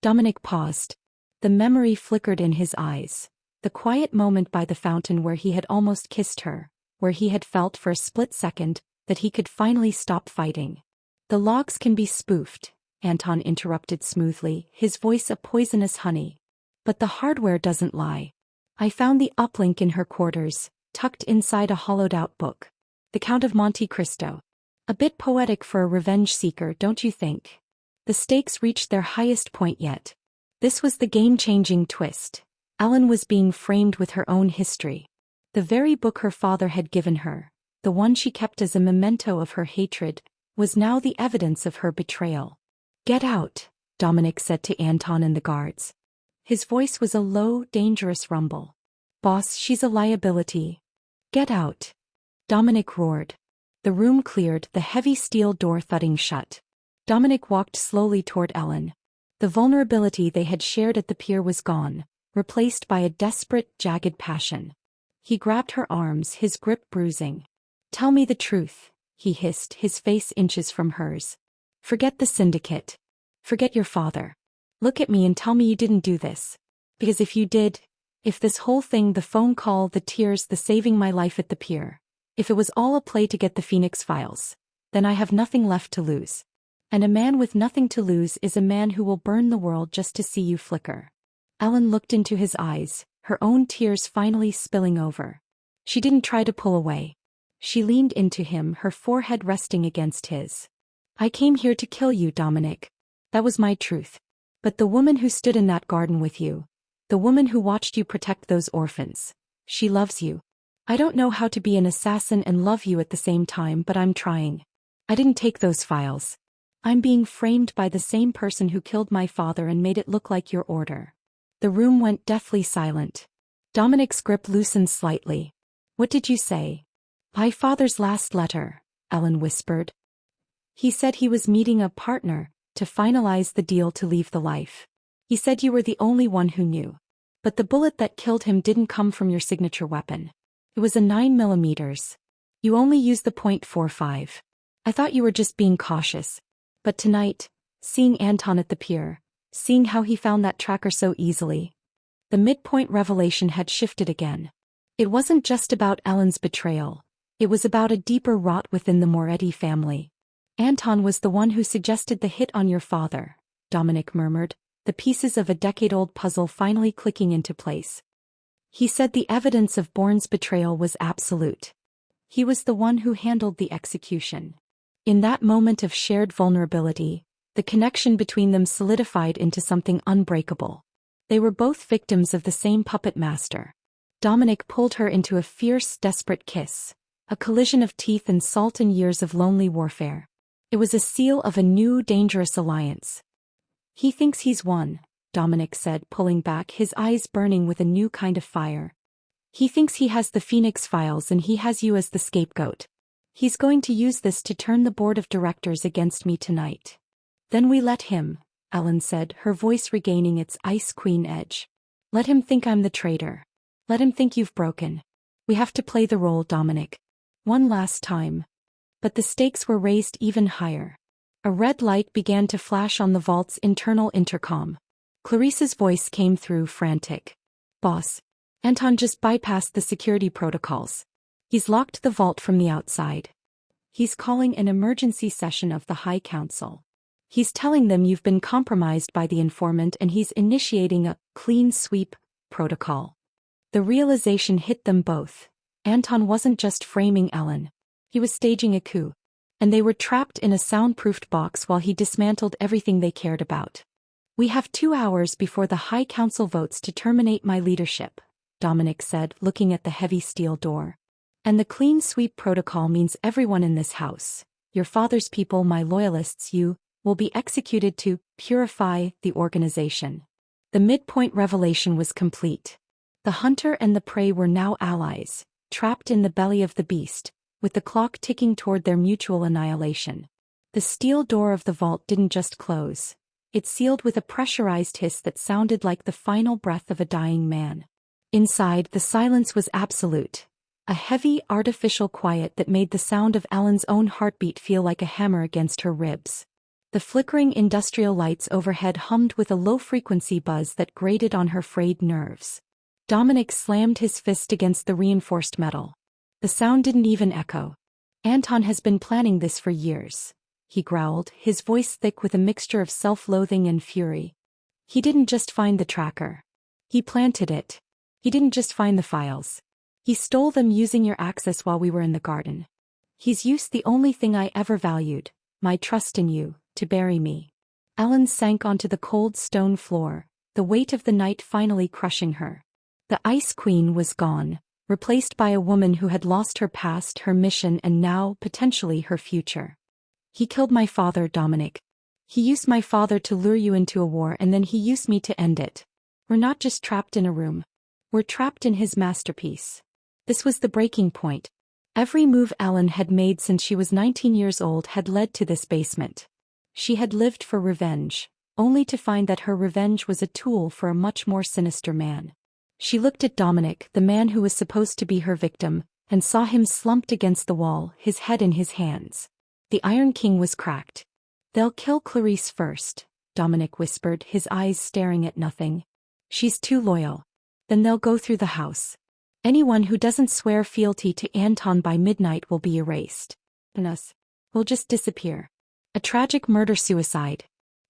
Dominic paused. The memory flickered in his eyes. The quiet moment by the fountain where he had almost kissed her, where he had felt for a split second that he could finally stop fighting. The logs can be spoofed, Anton interrupted smoothly, his voice a poisonous honey. But the hardware doesn't lie. I found the uplink in her quarters, tucked inside a hollowed-out book. The Count of Monte Cristo. A bit poetic for a revenge seeker, don't you think? The stakes reached their highest point yet. This was the game-changing twist. Ellen was being framed with her own history. The very book her father had given her, the one she kept as a memento of her hatred, was now the evidence of her betrayal. Get out, Dominic said to Anton and the guards. His voice was a low, dangerous rumble. Boss, she's a liability. Get out. Dominic roared. The room cleared, the heavy steel door thudding shut. Dominic walked slowly toward Ellen. The vulnerability they had shared at the pier was gone, replaced by a desperate, jagged passion. He grabbed her arms, his grip bruising. Tell me the truth, he hissed, his face inches from hers. Forget the syndicate. Forget your father. Look at me and tell me you didn't do this. Because if you did, if this whole thing, the phone call, the tears, the saving my life at the pier, if it was all a play to get the Phoenix files, then I have nothing left to lose. And a man with nothing to lose is a man who will burn the world just to see you flicker. Ellen looked into his eyes, her own tears finally spilling over. She didn't try to pull away. She leaned into him, her forehead resting against his. I came here to kill you, Dominic. That was my truth. But the woman who stood in that garden with you, the woman who watched you protect those orphans, she loves you. I don't know how to be an assassin and love you at the same time, but I'm trying. I didn't take those files. I'm being framed by the same person who killed my father and made it look like your order. The room went deathly silent. Dominic's grip loosened slightly. What did you say? My father's last letter, Ellen whispered. He said he was meeting a partner to finalize the deal to leave the life. He said you were the only one who knew. But the bullet that killed him didn't come from your signature weapon. It was a 9mm. You only used the .45. I thought you were just being cautious. But tonight, seeing Anton at the pier, seeing how he found that tracker so easily, the midpoint revelation had shifted again. It wasn't just about Ellen's betrayal. It was about a deeper rot within the Moretti family. Anton was the one who suggested the hit on your father, Dominic murmured, the pieces of a decade-old puzzle finally clicking into place. He said the evidence of Bourne's betrayal was absolute. He was the one who handled the execution. In that moment of shared vulnerability, the connection between them solidified into something unbreakable. They were both victims of the same puppet master. Dominic pulled her into a fierce, desperate kiss, a collision of teeth and salt and years of lonely warfare. It was a seal of a new, dangerous alliance. He thinks he's won, Dominic said, pulling back, his eyes burning with a new kind of fire. He thinks he has the Phoenix files and he has you as the scapegoat. He's going to use this to turn the board of directors against me tonight. Then we let him, Ellen said, her voice regaining its ice queen edge. Let him think I'm the traitor. Let him think you've broken. We have to play the role, Dominic. One last time. But the stakes were raised even higher. A red light began to flash on the vault's internal intercom. Clarice's voice came through, frantic. Boss, Anton just bypassed the security protocols. He's locked the vault from the outside. He's calling an emergency session of the High Council. He's telling them you've been compromised by the informant and he's initiating a clean sweep protocol. The realization hit them both. Anton wasn't just framing Ellen. He was staging a coup. And they were trapped in a soundproofed box while he dismantled everything they cared about. "We have 2 hours before the High Council votes to terminate my leadership," Dominic said, looking at the heavy steel door. "And the clean sweep protocol means everyone in this house, your father's people, my loyalists, you, will be executed to purify the organization." The midpoint revelation was complete. The hunter and the prey were now allies, trapped in the belly of the beast, with the clock ticking toward their mutual annihilation. The steel door of the vault didn't just close. It sealed with a pressurized hiss that sounded like the final breath of a dying man. Inside, the silence was absolute. A heavy, artificial quiet that made the sound of Ellen's own heartbeat feel like a hammer against her ribs. The flickering industrial lights overhead hummed with a low-frequency buzz that grated on her frayed nerves. Dominic slammed his fist against the reinforced metal. The sound didn't even echo. "Anton has been planning this for years," he growled, his voice thick with a mixture of self-loathing and fury. "He didn't just find the tracker. He planted it. He didn't just find the files. He stole them using your access while we were in the garden. He's used the only thing I ever valued, my trust in you, to bury me." Ellen sank onto the cold stone floor, the weight of the night finally crushing her. The Ice Queen was gone, replaced by a woman who had lost her past, her mission, and now, potentially, her future. "He killed my father, Dominic. He used my father to lure you into a war, and then he used me to end it. We're not just trapped in a room. We're trapped in his masterpiece." This was the breaking point. Every move Ellen had made since she was 19 years old had led to this basement. She had lived for revenge, only to find that her revenge was a tool for a much more sinister man. She looked at Dominic, the man who was supposed to be her victim, and saw him slumped against the wall, his head in his hands. The Iron King was cracked. "They'll kill Clarice first," Dominic whispered, his eyes staring at nothing. "She's too loyal. Then they'll go through the house. Anyone who doesn't swear fealty to Anton by midnight will be erased. And us. We'll just disappear. A tragic murder-suicide.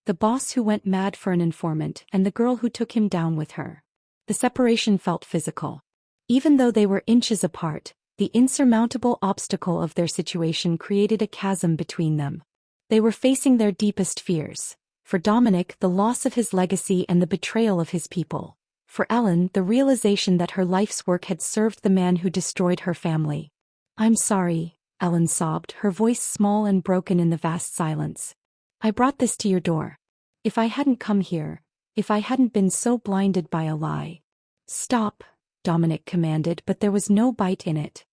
The boss who went mad for an informant, and the girl who took him down with her." The separation felt physical. Even though they were inches apart, the insurmountable obstacle of their situation created a chasm between them. They were facing their deepest fears. For Dominic, the loss of his legacy and the betrayal of his people. For Ellen, the realization that her life's work had served the man who destroyed her family. "I'm sorry," Ellen sobbed, her voice small and broken in the vast silence. "I brought this to your door. If I hadn't come here, if I hadn't been so blinded by a lie." "Stop," Dominic commanded, but there was no bite in it.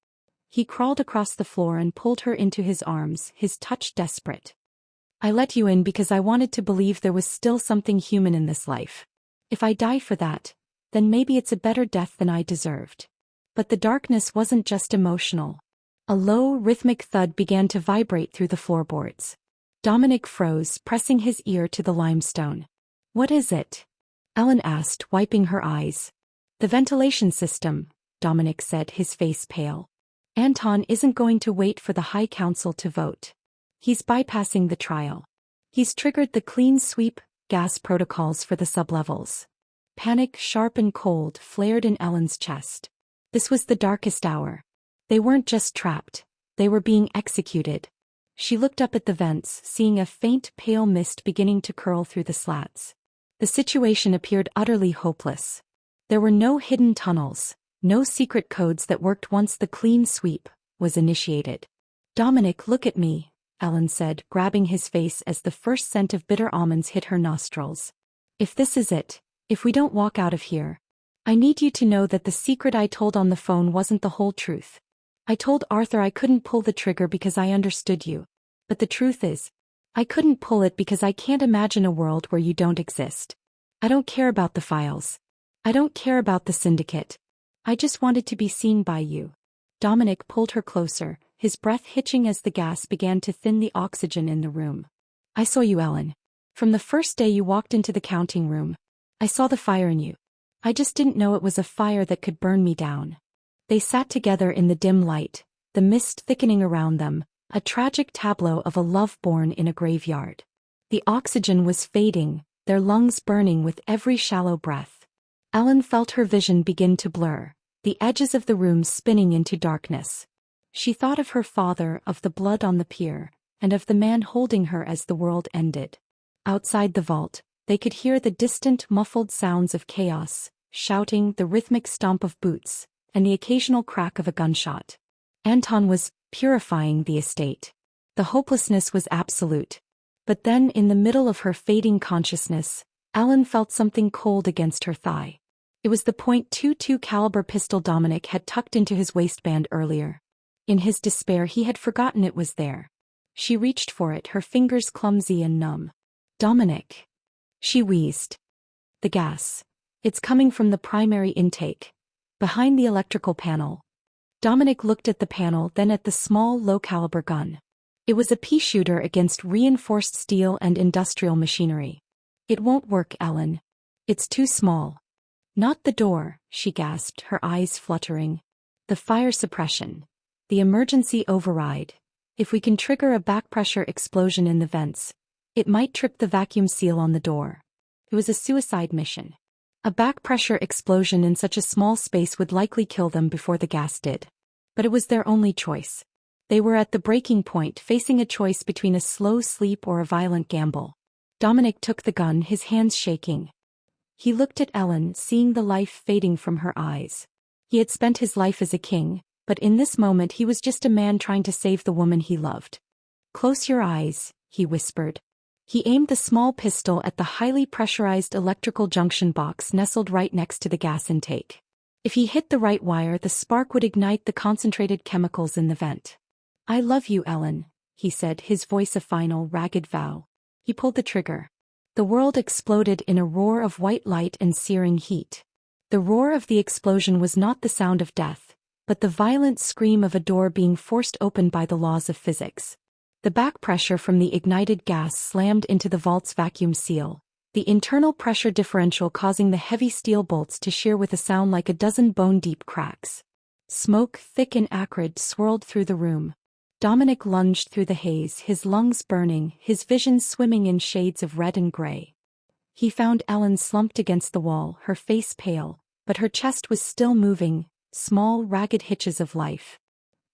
He crawled across the floor and pulled her into his arms, his touch desperate. "I let you in because I wanted to believe there was still something human in this life. If I die for that, then maybe it's a better death than I deserved." But the darkness wasn't just emotional. A low, rhythmic thud began to vibrate through the floorboards. Dominic froze, pressing his ear to the limestone. "What is it?" Ellen asked, wiping her eyes. "The ventilation system," Dominic said, his face pale. "Anton isn't going to wait for the High Council to vote. He's bypassing the trial. He's triggered the clean sweep gas protocols for the sublevels." Panic, sharp and cold, flared in Ellen's chest. This was the darkest hour. They weren't just trapped. They were being executed. She looked up at the vents, seeing a faint, pale mist beginning to curl through the slats. The situation appeared utterly hopeless. There were no hidden tunnels, no secret codes that worked once the clean sweep was initiated. "Dominic, look at me," Ellen said, grabbing his face as the first scent of bitter almonds hit her nostrils. "If this is it, if we don't walk out of here, I need you to know that the secret I told on the phone wasn't the whole truth. I told Arthur I couldn't pull the trigger because I understood you. But the truth is, I couldn't pull it because I can't imagine a world where you don't exist. I don't care about the files. I don't care about the syndicate. I just wanted to be seen by you." Dominic pulled her closer, his breath hitching as the gas began to thin the oxygen in the room. "I saw you, Ellen. From the first day you walked into the counting room. I saw the fire in you. I just didn't know it was a fire that could burn me down." They sat together in the dim light, the mist thickening around them, a tragic tableau of a love born in a graveyard. The oxygen was fading, their lungs burning with every shallow breath. Ellen felt her vision begin to blur, the edges of the room spinning into darkness. She thought of her father, of the blood on the pier, and of the man holding her as the world ended. Outside the vault, they could hear the distant, muffled sounds of chaos, shouting, the rhythmic stomp of boots, and the occasional crack of a gunshot. Anton was purifying the estate. The hopelessness was absolute. But then, in the middle of her fading consciousness, Ellen felt something cold against her thigh. It was the .22 caliber pistol Dominic had tucked into his waistband earlier. In his despair he had forgotten it was there. She reached for it, her fingers clumsy and numb. "Dominic," she wheezed. "The gas. It's coming from the primary intake. Behind the electrical panel." Dominic looked at the panel, then at the small, low-caliber gun. It was a pea shooter against reinforced steel and industrial machinery. "It won't work, Ellen. It's too small." "Not the door," she gasped, her eyes fluttering. "The fire suppression. The emergency override. If we can trigger a backpressure explosion in the vents, it might trip the vacuum seal on the door." It was a suicide mission. A backpressure explosion in such a small space would likely kill them before the gas did. But it was their only choice. They were at the breaking point, facing a choice between a slow sleep or a violent gamble. Dominic took the gun, his hands shaking. He looked at Ellen, seeing the life fading from her eyes. He had spent his life as a king, but in this moment he was just a man trying to save the woman he loved. "Close your eyes," he whispered. He aimed the small pistol at the highly pressurized electrical junction box nestled right next to the gas intake. If he hit the right wire, the spark would ignite the concentrated chemicals in the vent. "I love you, Ellen," he said, his voice a final, ragged vow. He pulled the trigger. The world exploded in a roar of white light and searing heat. The roar of the explosion was not the sound of death, but the violent scream of a door being forced open by the laws of physics. The back pressure from the ignited gas slammed into the vault's vacuum seal, the internal pressure differential causing the heavy steel bolts to shear with a sound like a dozen bone-deep cracks. Smoke, thick and acrid, swirled through the room. Dominic lunged through the haze, his lungs burning, his vision swimming in shades of red and gray. He found Ellen slumped against the wall, her face pale, but her chest was still moving, small, ragged hitches of life.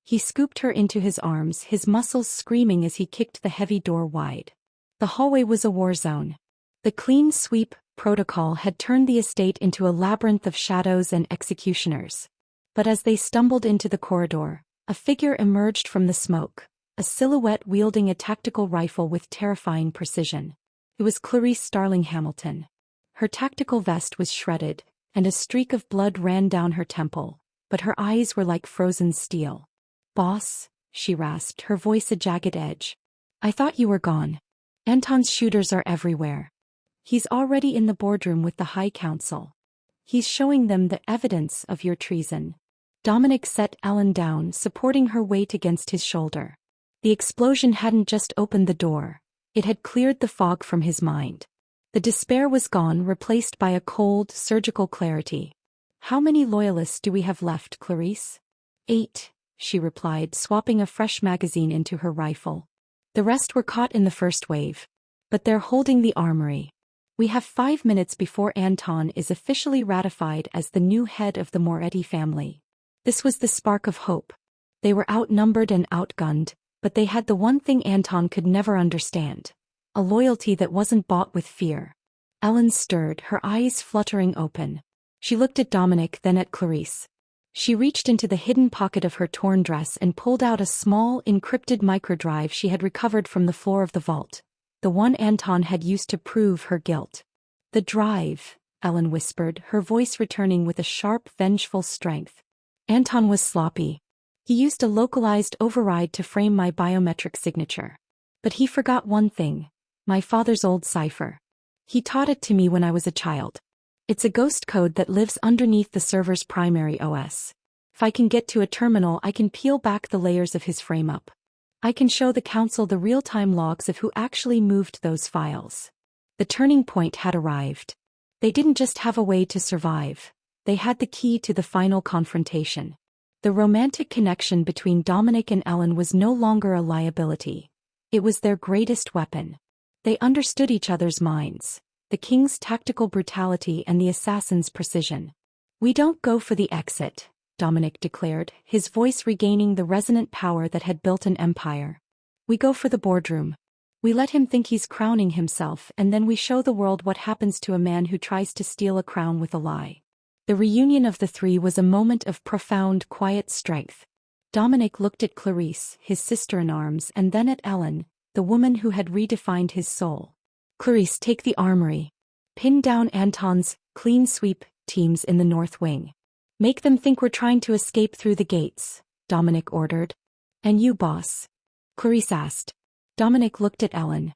He scooped her into his arms, his muscles screaming as he kicked the heavy door wide. The hallway was a war zone. The clean sweep protocol had turned the estate into a labyrinth of shadows and executioners. But as they stumbled into the corridor, a figure emerged from the smoke, a silhouette wielding a tactical rifle with terrifying precision. It was Clarice Starling Hamilton. Her tactical vest was shredded, and a streak of blood ran down her temple, but her eyes were like frozen steel. "Boss," she rasped, her voice a jagged edge. "I thought you were gone. Anton's shooters are everywhere. He's already in the boardroom with the High Council. He's showing them the evidence of your treason." Dominic set Ellen down, supporting her weight against his shoulder. The explosion hadn't just opened the door, it had cleared the fog from his mind. The despair was gone, replaced by a cold, surgical clarity. "How many loyalists do we have left, Clarice?" 8. She replied, swapping a fresh magazine into her rifle. "The rest were caught in the first wave. But they're holding the armory. We have 5 minutes before Anton is officially ratified as the new head of the Moretti family." This was the spark of hope. They were outnumbered and outgunned, but they had the one thing Anton could never understand: a loyalty that wasn't bought with fear. Ellen stirred, her eyes fluttering open. She looked at Dominic, then at Clarice. She reached into the hidden pocket of her torn dress and pulled out a small, encrypted microdrive she had recovered from the floor of the vault, the one Anton had used to prove her guilt. "The drive," Ellen whispered, her voice returning with a sharp, vengeful strength. "Anton was sloppy. He used a localized override to frame my biometric signature. But he forgot one thing: my father's old cipher. He taught it to me when I was a child. It's a ghost code that lives underneath the server's primary OS. If I can get to a terminal, I can peel back the layers of his frame-up. I can show the council the real-time logs of who actually moved those files." The turning point had arrived. They didn't just have a way to survive. They had the key to the final confrontation. The romantic connection between Dominic and Ellen was no longer a liability. It was their greatest weapon. They understood each other's minds, the king's tactical brutality and the assassin's precision. "We don't go for the exit," Dominic declared, his voice regaining the resonant power that had built an empire. We go for the boardroom. We let him think he's crowning himself, and then we show the world what happens to a man who tries to steal a crown with a lie. The reunion of the three was a moment of profound, quiet strength. Dominic looked at Clarice, his sister-in-arms, and then at Ellen, the woman who had redefined his soul. Clarice, take the armory. Pin down Anton's clean sweep teams in the north wing. Make them think we're trying to escape through the gates, Dominic ordered. And you, boss? Clarice asked. Dominic looked at Ellen.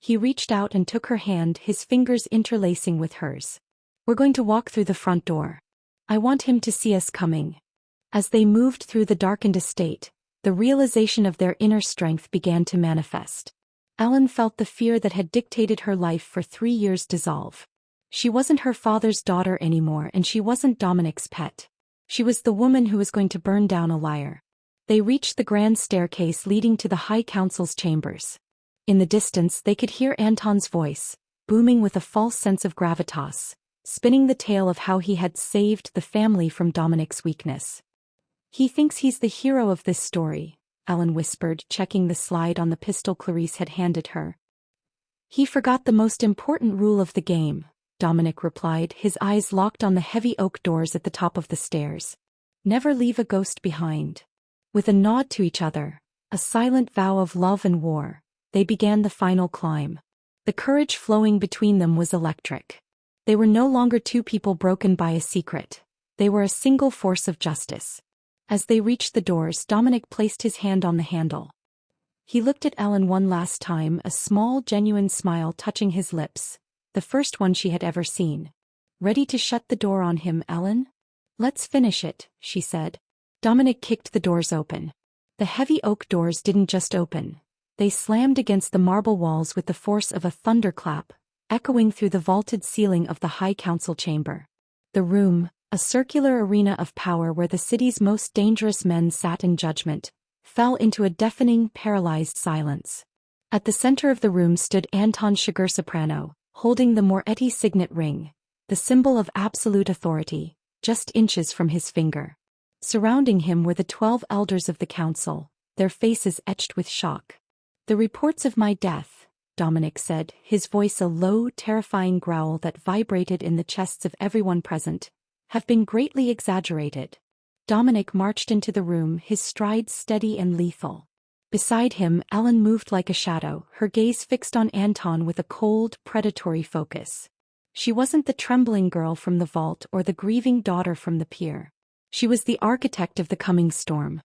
He reached out and took her hand, his fingers interlacing with hers. We're going to walk through the front door. I want him to see us coming. As they moved through the darkened estate, the realization of their inner strength began to manifest. Ellen felt the fear that had dictated her life for 3 years dissolve. She wasn't her father's daughter anymore, and she wasn't Dominic's pet. She was the woman who was going to burn down a liar. They reached the grand staircase leading to the High Council's chambers. In the distance they could hear Anton's voice, booming with a false sense of gravitas, spinning the tale of how he had saved the family from Dominic's weakness. He thinks he's the hero of this story, Ellen whispered, checking the slide on the pistol Clarice had handed her. He forgot the most important rule of the game, Dominic replied, his eyes locked on the heavy oak doors at the top of the stairs. Never leave a ghost behind. With a nod to each other, a silent vow of love and war, they began the final climb. The courage flowing between them was electric. They were no longer two people broken by a secret. They were a single force of justice. As they reached the doors, Dominic placed his hand on the handle. He looked at Ellen one last time, a small, genuine smile touching his lips, the first one she had ever seen. Ready to shut the door on him, Ellen? Let's finish it, she said. Dominic kicked the doors open. The heavy oak doors didn't just open. They slammed against the marble walls with the force of a thunderclap, echoing through the vaulted ceiling of the High Council chamber. The room, a circular arena of power where the city's most dangerous men sat in judgment, fell into a deafening, paralyzed silence. At the center of the room stood Anton Sugar-Soprano, holding the Moretti signet ring, the symbol of absolute authority, just inches from his finger. Surrounding him were the 12 elders of the council, their faces etched with shock. The reports of my death, Dominic said, his voice a low, terrifying growl that vibrated in the chests of everyone present, have been greatly exaggerated. Dominic marched into the room, his stride steady and lethal. Beside him, Ellen moved like a shadow, her gaze fixed on Anton with a cold, predatory focus. She wasn't the trembling girl from the vault or the grieving daughter from the pier. She was the architect of the coming storm.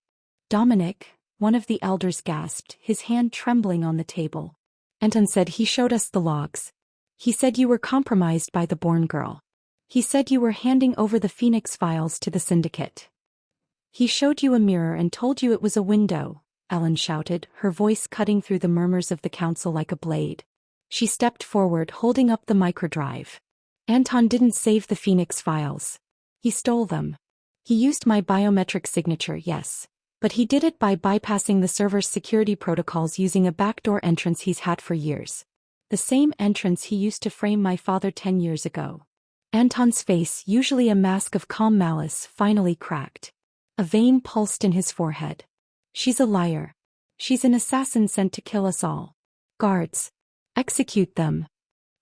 Dominic, one of the elders gasped, his hand trembling on the table. Anton said he showed us the logs. He said you were compromised by the Born girl. He said you were handing over the Phoenix files to the syndicate. He showed you a mirror and told you it was a window, Ellen shouted, her voice cutting through the murmurs of the council like a blade. She stepped forward, holding up the microdrive. Anton didn't save the Phoenix files. He stole them. He used my biometric signature, yes. But he did it by bypassing the server's security protocols using a backdoor entrance he's had for years. The same entrance he used to frame my father 10 years ago. Anton's face, usually a mask of calm malice, finally cracked. A vein pulsed in his forehead. She's a liar. She's an assassin sent to kill us all. Guards. Execute them.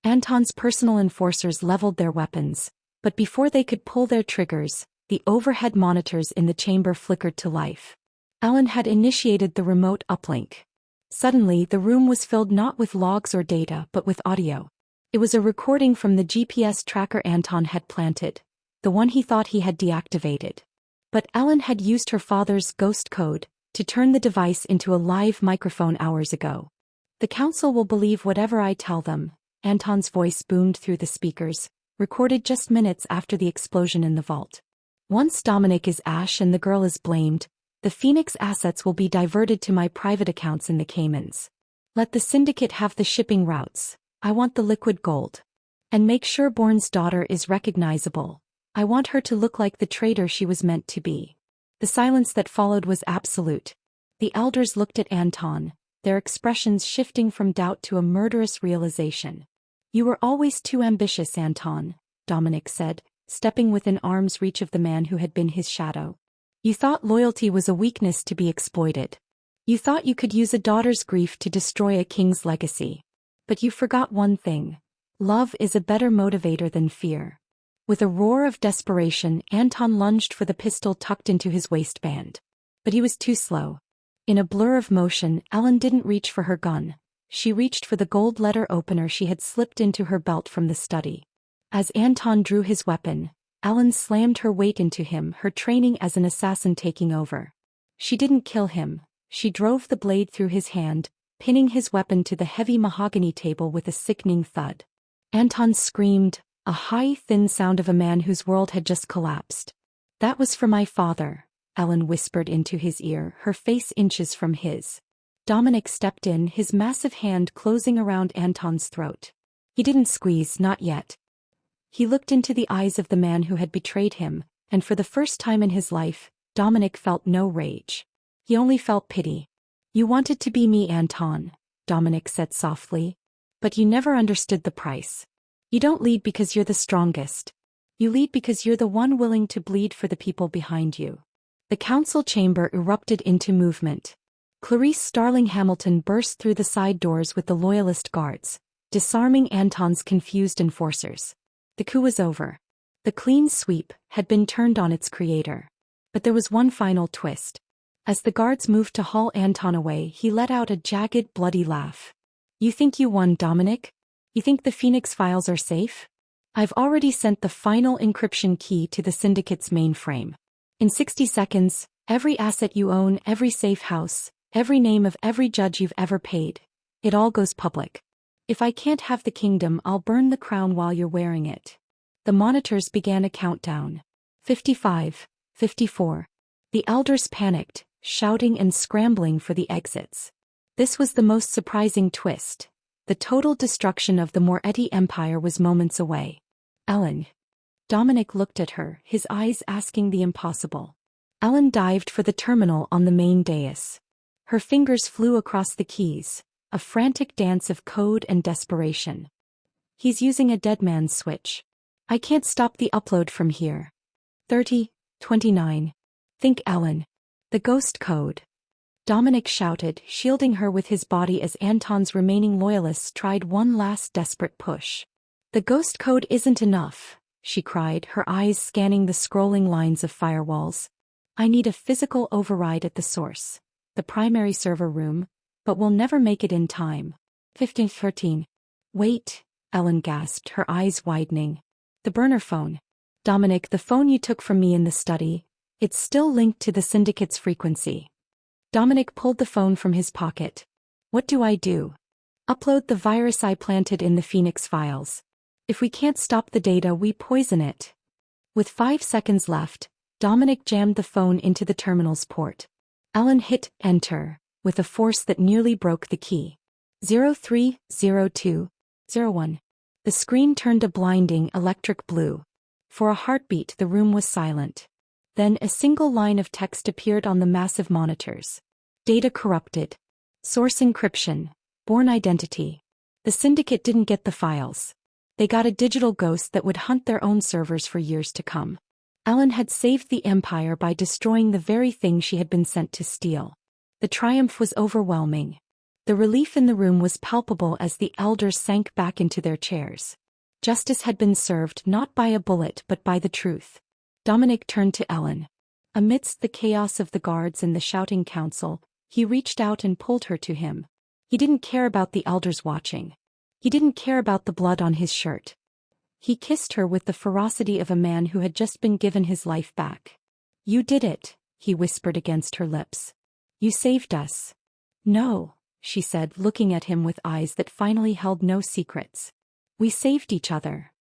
Anton's personal enforcers leveled their weapons, but before they could pull their triggers, the overhead monitors in the chamber flickered to life. Ellen had initiated the remote uplink. Suddenly, the room was filled not with logs or data but with audio. It was a recording from the GPS tracker Anton had planted, the one he thought he had deactivated. But Ellen had used her father's ghost code to turn the device into a live microphone hours ago. The council will believe whatever I tell them, Anton's voice boomed through the speakers, recorded just minutes after the explosion in the vault. Once Dominic is ash and the girl is blamed, the Phoenix assets will be diverted to my private accounts in the Caymans. Let the syndicate have the shipping routes. I want the liquid gold. And make sure Bourne's daughter is recognizable. I want her to look like the traitor she was meant to be. The silence that followed was absolute. The elders looked at Anton, their expressions shifting from doubt to a murderous realization. You were always too ambitious, Anton, Dominic said, stepping within arm's reach of the man who had been his shadow. You thought loyalty was a weakness to be exploited. You thought you could use a daughter's grief to destroy a king's legacy. But you forgot one thing. Love is a better motivator than fear. With a roar of desperation, Anton lunged for the pistol tucked into his waistband. But he was too slow. In a blur of motion, Ellen didn't reach for her gun. She reached for the gold letter opener she had slipped into her belt from the study. As Anton drew his weapon, Ellen slammed her weight into him, her training as an assassin taking over. She didn't kill him. She drove the blade through his hand, pinning his weapon to the heavy mahogany table with a sickening thud. Anton screamed, a high, thin sound of a man whose world had just collapsed. "That was for my father," Ellen whispered into his ear, her face inches from his. Dominic stepped in, his massive hand closing around Anton's throat. He didn't squeeze, not yet. He looked into the eyes of the man who had betrayed him, and for the first time in his life, Dominic felt no rage. He only felt pity. "You wanted to be me, Anton," Dominic said softly. "But you never understood the price. You don't lead because you're the strongest. You lead because you're the one willing to bleed for the people behind you." The council chamber erupted into movement. Clarice Starling Hamilton burst through the side doors with the loyalist guards, disarming Anton's confused enforcers. The coup was over. The clean sweep had been turned on its creator. But there was one final twist. As the guards moved to haul Anton away, he let out a jagged, bloody laugh. "You think you won, Dominic? You think the Phoenix files are safe? I've already sent the final encryption key to the syndicate's mainframe. In 60 seconds, every asset you own, every safe house, every name of every judge you've ever paid, it all goes public. If I can't have the kingdom, I'll burn the crown while you're wearing it." The monitors began a countdown. 55, 54. The elders panicked, shouting and scrambling for the exits. This was the most surprising twist. The total destruction of the Moretti Empire was moments away. "Ellen." Dominic looked at her, his eyes asking the impossible. Ellen dived for the terminal on the main dais. Her fingers flew across the keys, a frantic dance of code and desperation. "He's using a dead man's switch. I can't stop the upload from here." 30, 29. "Think, Ellen. The ghost code." Dominic shouted, shielding her with his body as Anton's remaining loyalists tried one last desperate push. "The ghost code isn't enough," she cried, her eyes scanning the scrolling lines of firewalls. "I need a physical override at the source, the primary server room, but we'll never make it in time." 1513. "Wait," Ellen gasped, her eyes widening. "The burner phone. Dominic, the phone you took from me in the study, it's still linked to the syndicate's frequency." Dominic pulled the phone from his pocket. "What do I do?" "Upload the virus I planted in the Phoenix files. If we can't stop the data, we poison it." With 5 seconds left, Dominic jammed the phone into the terminal's port. Ellen hit enter with a force that nearly broke the key. 030201. The screen turned a blinding electric blue. For a heartbeat, the room was silent. Then a single line of text appeared on the massive monitors. "Data corrupted. Source encryption. Born identity." The syndicate didn't get the files. They got a digital ghost that would hunt their own servers for years to come. Ellen had saved the Empire by destroying the very thing she had been sent to steal. The triumph was overwhelming. The relief in the room was palpable as the elders sank back into their chairs. Justice had been served not by a bullet but by the truth. Dominic turned to Ellen. Amidst the chaos of the guards and the shouting council, he reached out and pulled her to him. He didn't care about the elders watching. He didn't care about the blood on his shirt. He kissed her with the ferocity of a man who had just been given his life back. "You did it," he whispered against her lips. "You saved us." "No," she said, looking at him with eyes that finally held no secrets. "We saved each other."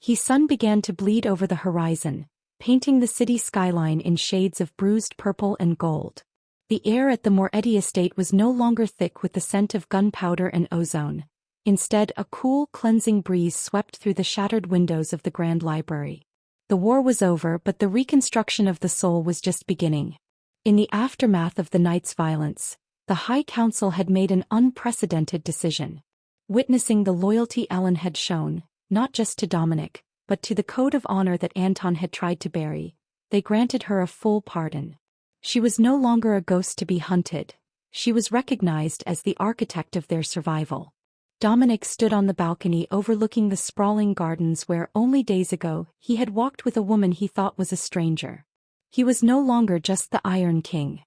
The sun began to bleed over the horizon, painting the city skyline in shades of bruised purple and gold. The air at the Moretti estate was no longer thick with the scent of gunpowder and ozone. Instead, a cool, cleansing breeze swept through the shattered windows of the Grand Library. The war was over, but the reconstruction of the soul was just beginning. In the aftermath of the night's violence, the High Council had made an unprecedented decision. Witnessing the loyalty Ellen had shown, not just to Dominic, but to the code of honor that Anton had tried to bury, they granted her a full pardon. She was no longer a ghost to be hunted. She was recognized as the architect of their survival. Dominic stood on the balcony overlooking the sprawling gardens where, only days ago, he had walked with a woman he thought was a stranger. He was no longer just the Iron King.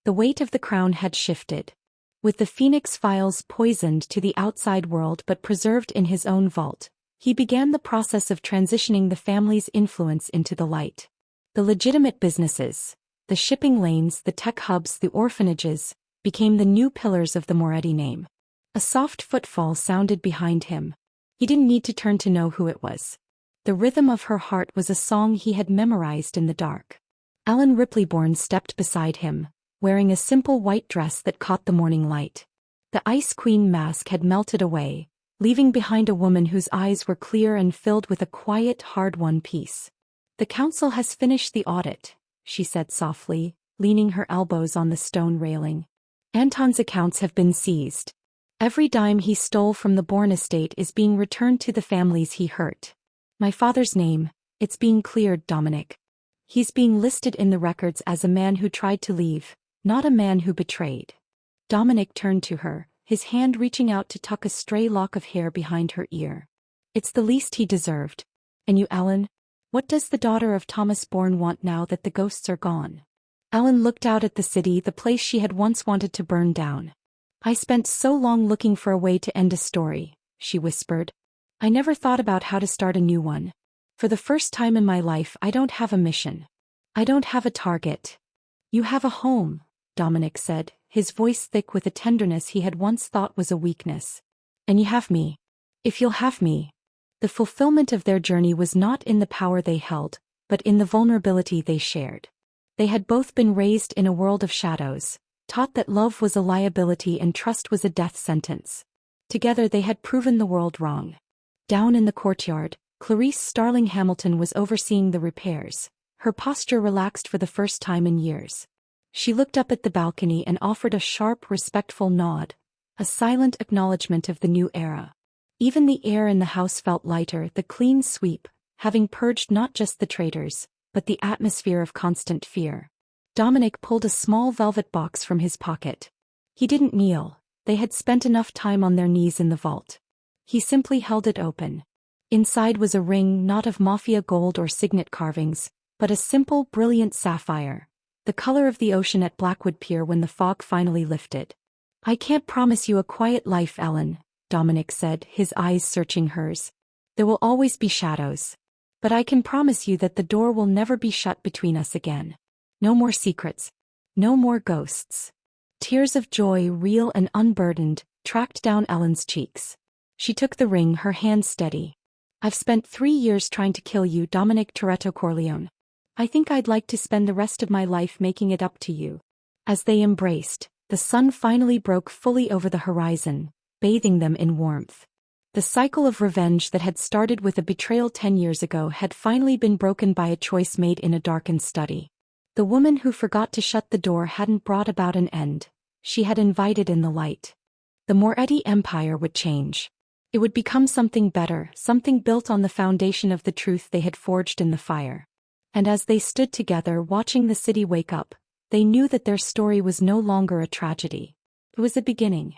The weight of the crown had shifted. With the Phoenix files poisoned to the outside world but preserved in his own vault, he began the process of transitioning the family's influence into the light. The legitimate businesses, the shipping lanes, the tech hubs, the orphanages, became the new pillars of the Moretti name. A soft footfall sounded behind him. He didn't need to turn to know who it was. The rhythm of her heart was a song he had memorized in the dark. Ellen Ripleyborn stepped beside him, wearing a simple white dress that caught the morning light. The Ice Queen mask had melted away, leaving behind a woman whose eyes were clear and filled with a quiet, hard-won peace. "The council has finished the audit," she said softly, leaning her elbows on the stone railing. "Anton's accounts have been seized. Every dime he stole from the Bourne estate is being returned to the families he hurt. My father's name, it's being cleared, Dominic. He's being listed in the records as a man who tried to leave, not a man who betrayed." Dominic turned to her, his hand reaching out to tuck a stray lock of hair behind her ear. "It's the least he deserved. And you, Ellen? What does the daughter of Thomas Bourne want now that the ghosts are gone?" Ellen looked out at the city, the place she had once wanted to burn down. "I spent so long looking for a way to end a story," she whispered. "I never thought about how to start a new one. For the first time in my life, I don't have a mission. I don't have a target." "You have a home," Dominic said, his voice thick with a tenderness he had once thought was a weakness. "And you have me. If you'll have me." The fulfillment of their journey was not in the power they held, but in the vulnerability they shared. They had both been raised in a world of shadows, taught that love was a liability and trust was a death sentence. Together they had proven the world wrong. Down in the courtyard, Clarice Starling Hamilton was overseeing the repairs, her posture relaxed for the first time in years. She looked up at the balcony and offered a sharp, respectful nod, a silent acknowledgement of the new era. Even the air in the house felt lighter, the clean sweep, having purged not just the traitors, but the atmosphere of constant fear. Dominic pulled a small velvet box from his pocket. He didn't kneel, they had spent enough time on their knees in the vault. He simply held it open. Inside was a ring not of Mafia gold or signet carvings, but a simple, brilliant sapphire, the color of the ocean at Blackwood Pier when the fog finally lifted. "I can't promise you a quiet life, Ellen," Dominic said, his eyes searching hers. "There will always be shadows. But I can promise you that the door will never be shut between us again. No more secrets. No more ghosts." Tears of joy, real and unburdened, tracked down Ellen's cheeks. She took the ring, her hand steady. "I've spent 3 years trying to kill you, Dominic Toretto Corleone. I think I'd like to spend the rest of my life making it up to you." As they embraced, the sun finally broke fully over the horizon, bathing them in warmth. The cycle of revenge that had started with a betrayal 10 years ago had finally been broken by a choice made in a darkened study. The woman who forgot to shut the door hadn't brought about an end, she had invited in the light. The Moretti Empire would change. It would become something better, something built on the foundation of the truth they had forged in the fire. And as they stood together watching the city wake up, they knew that their story was no longer a tragedy. It was a beginning.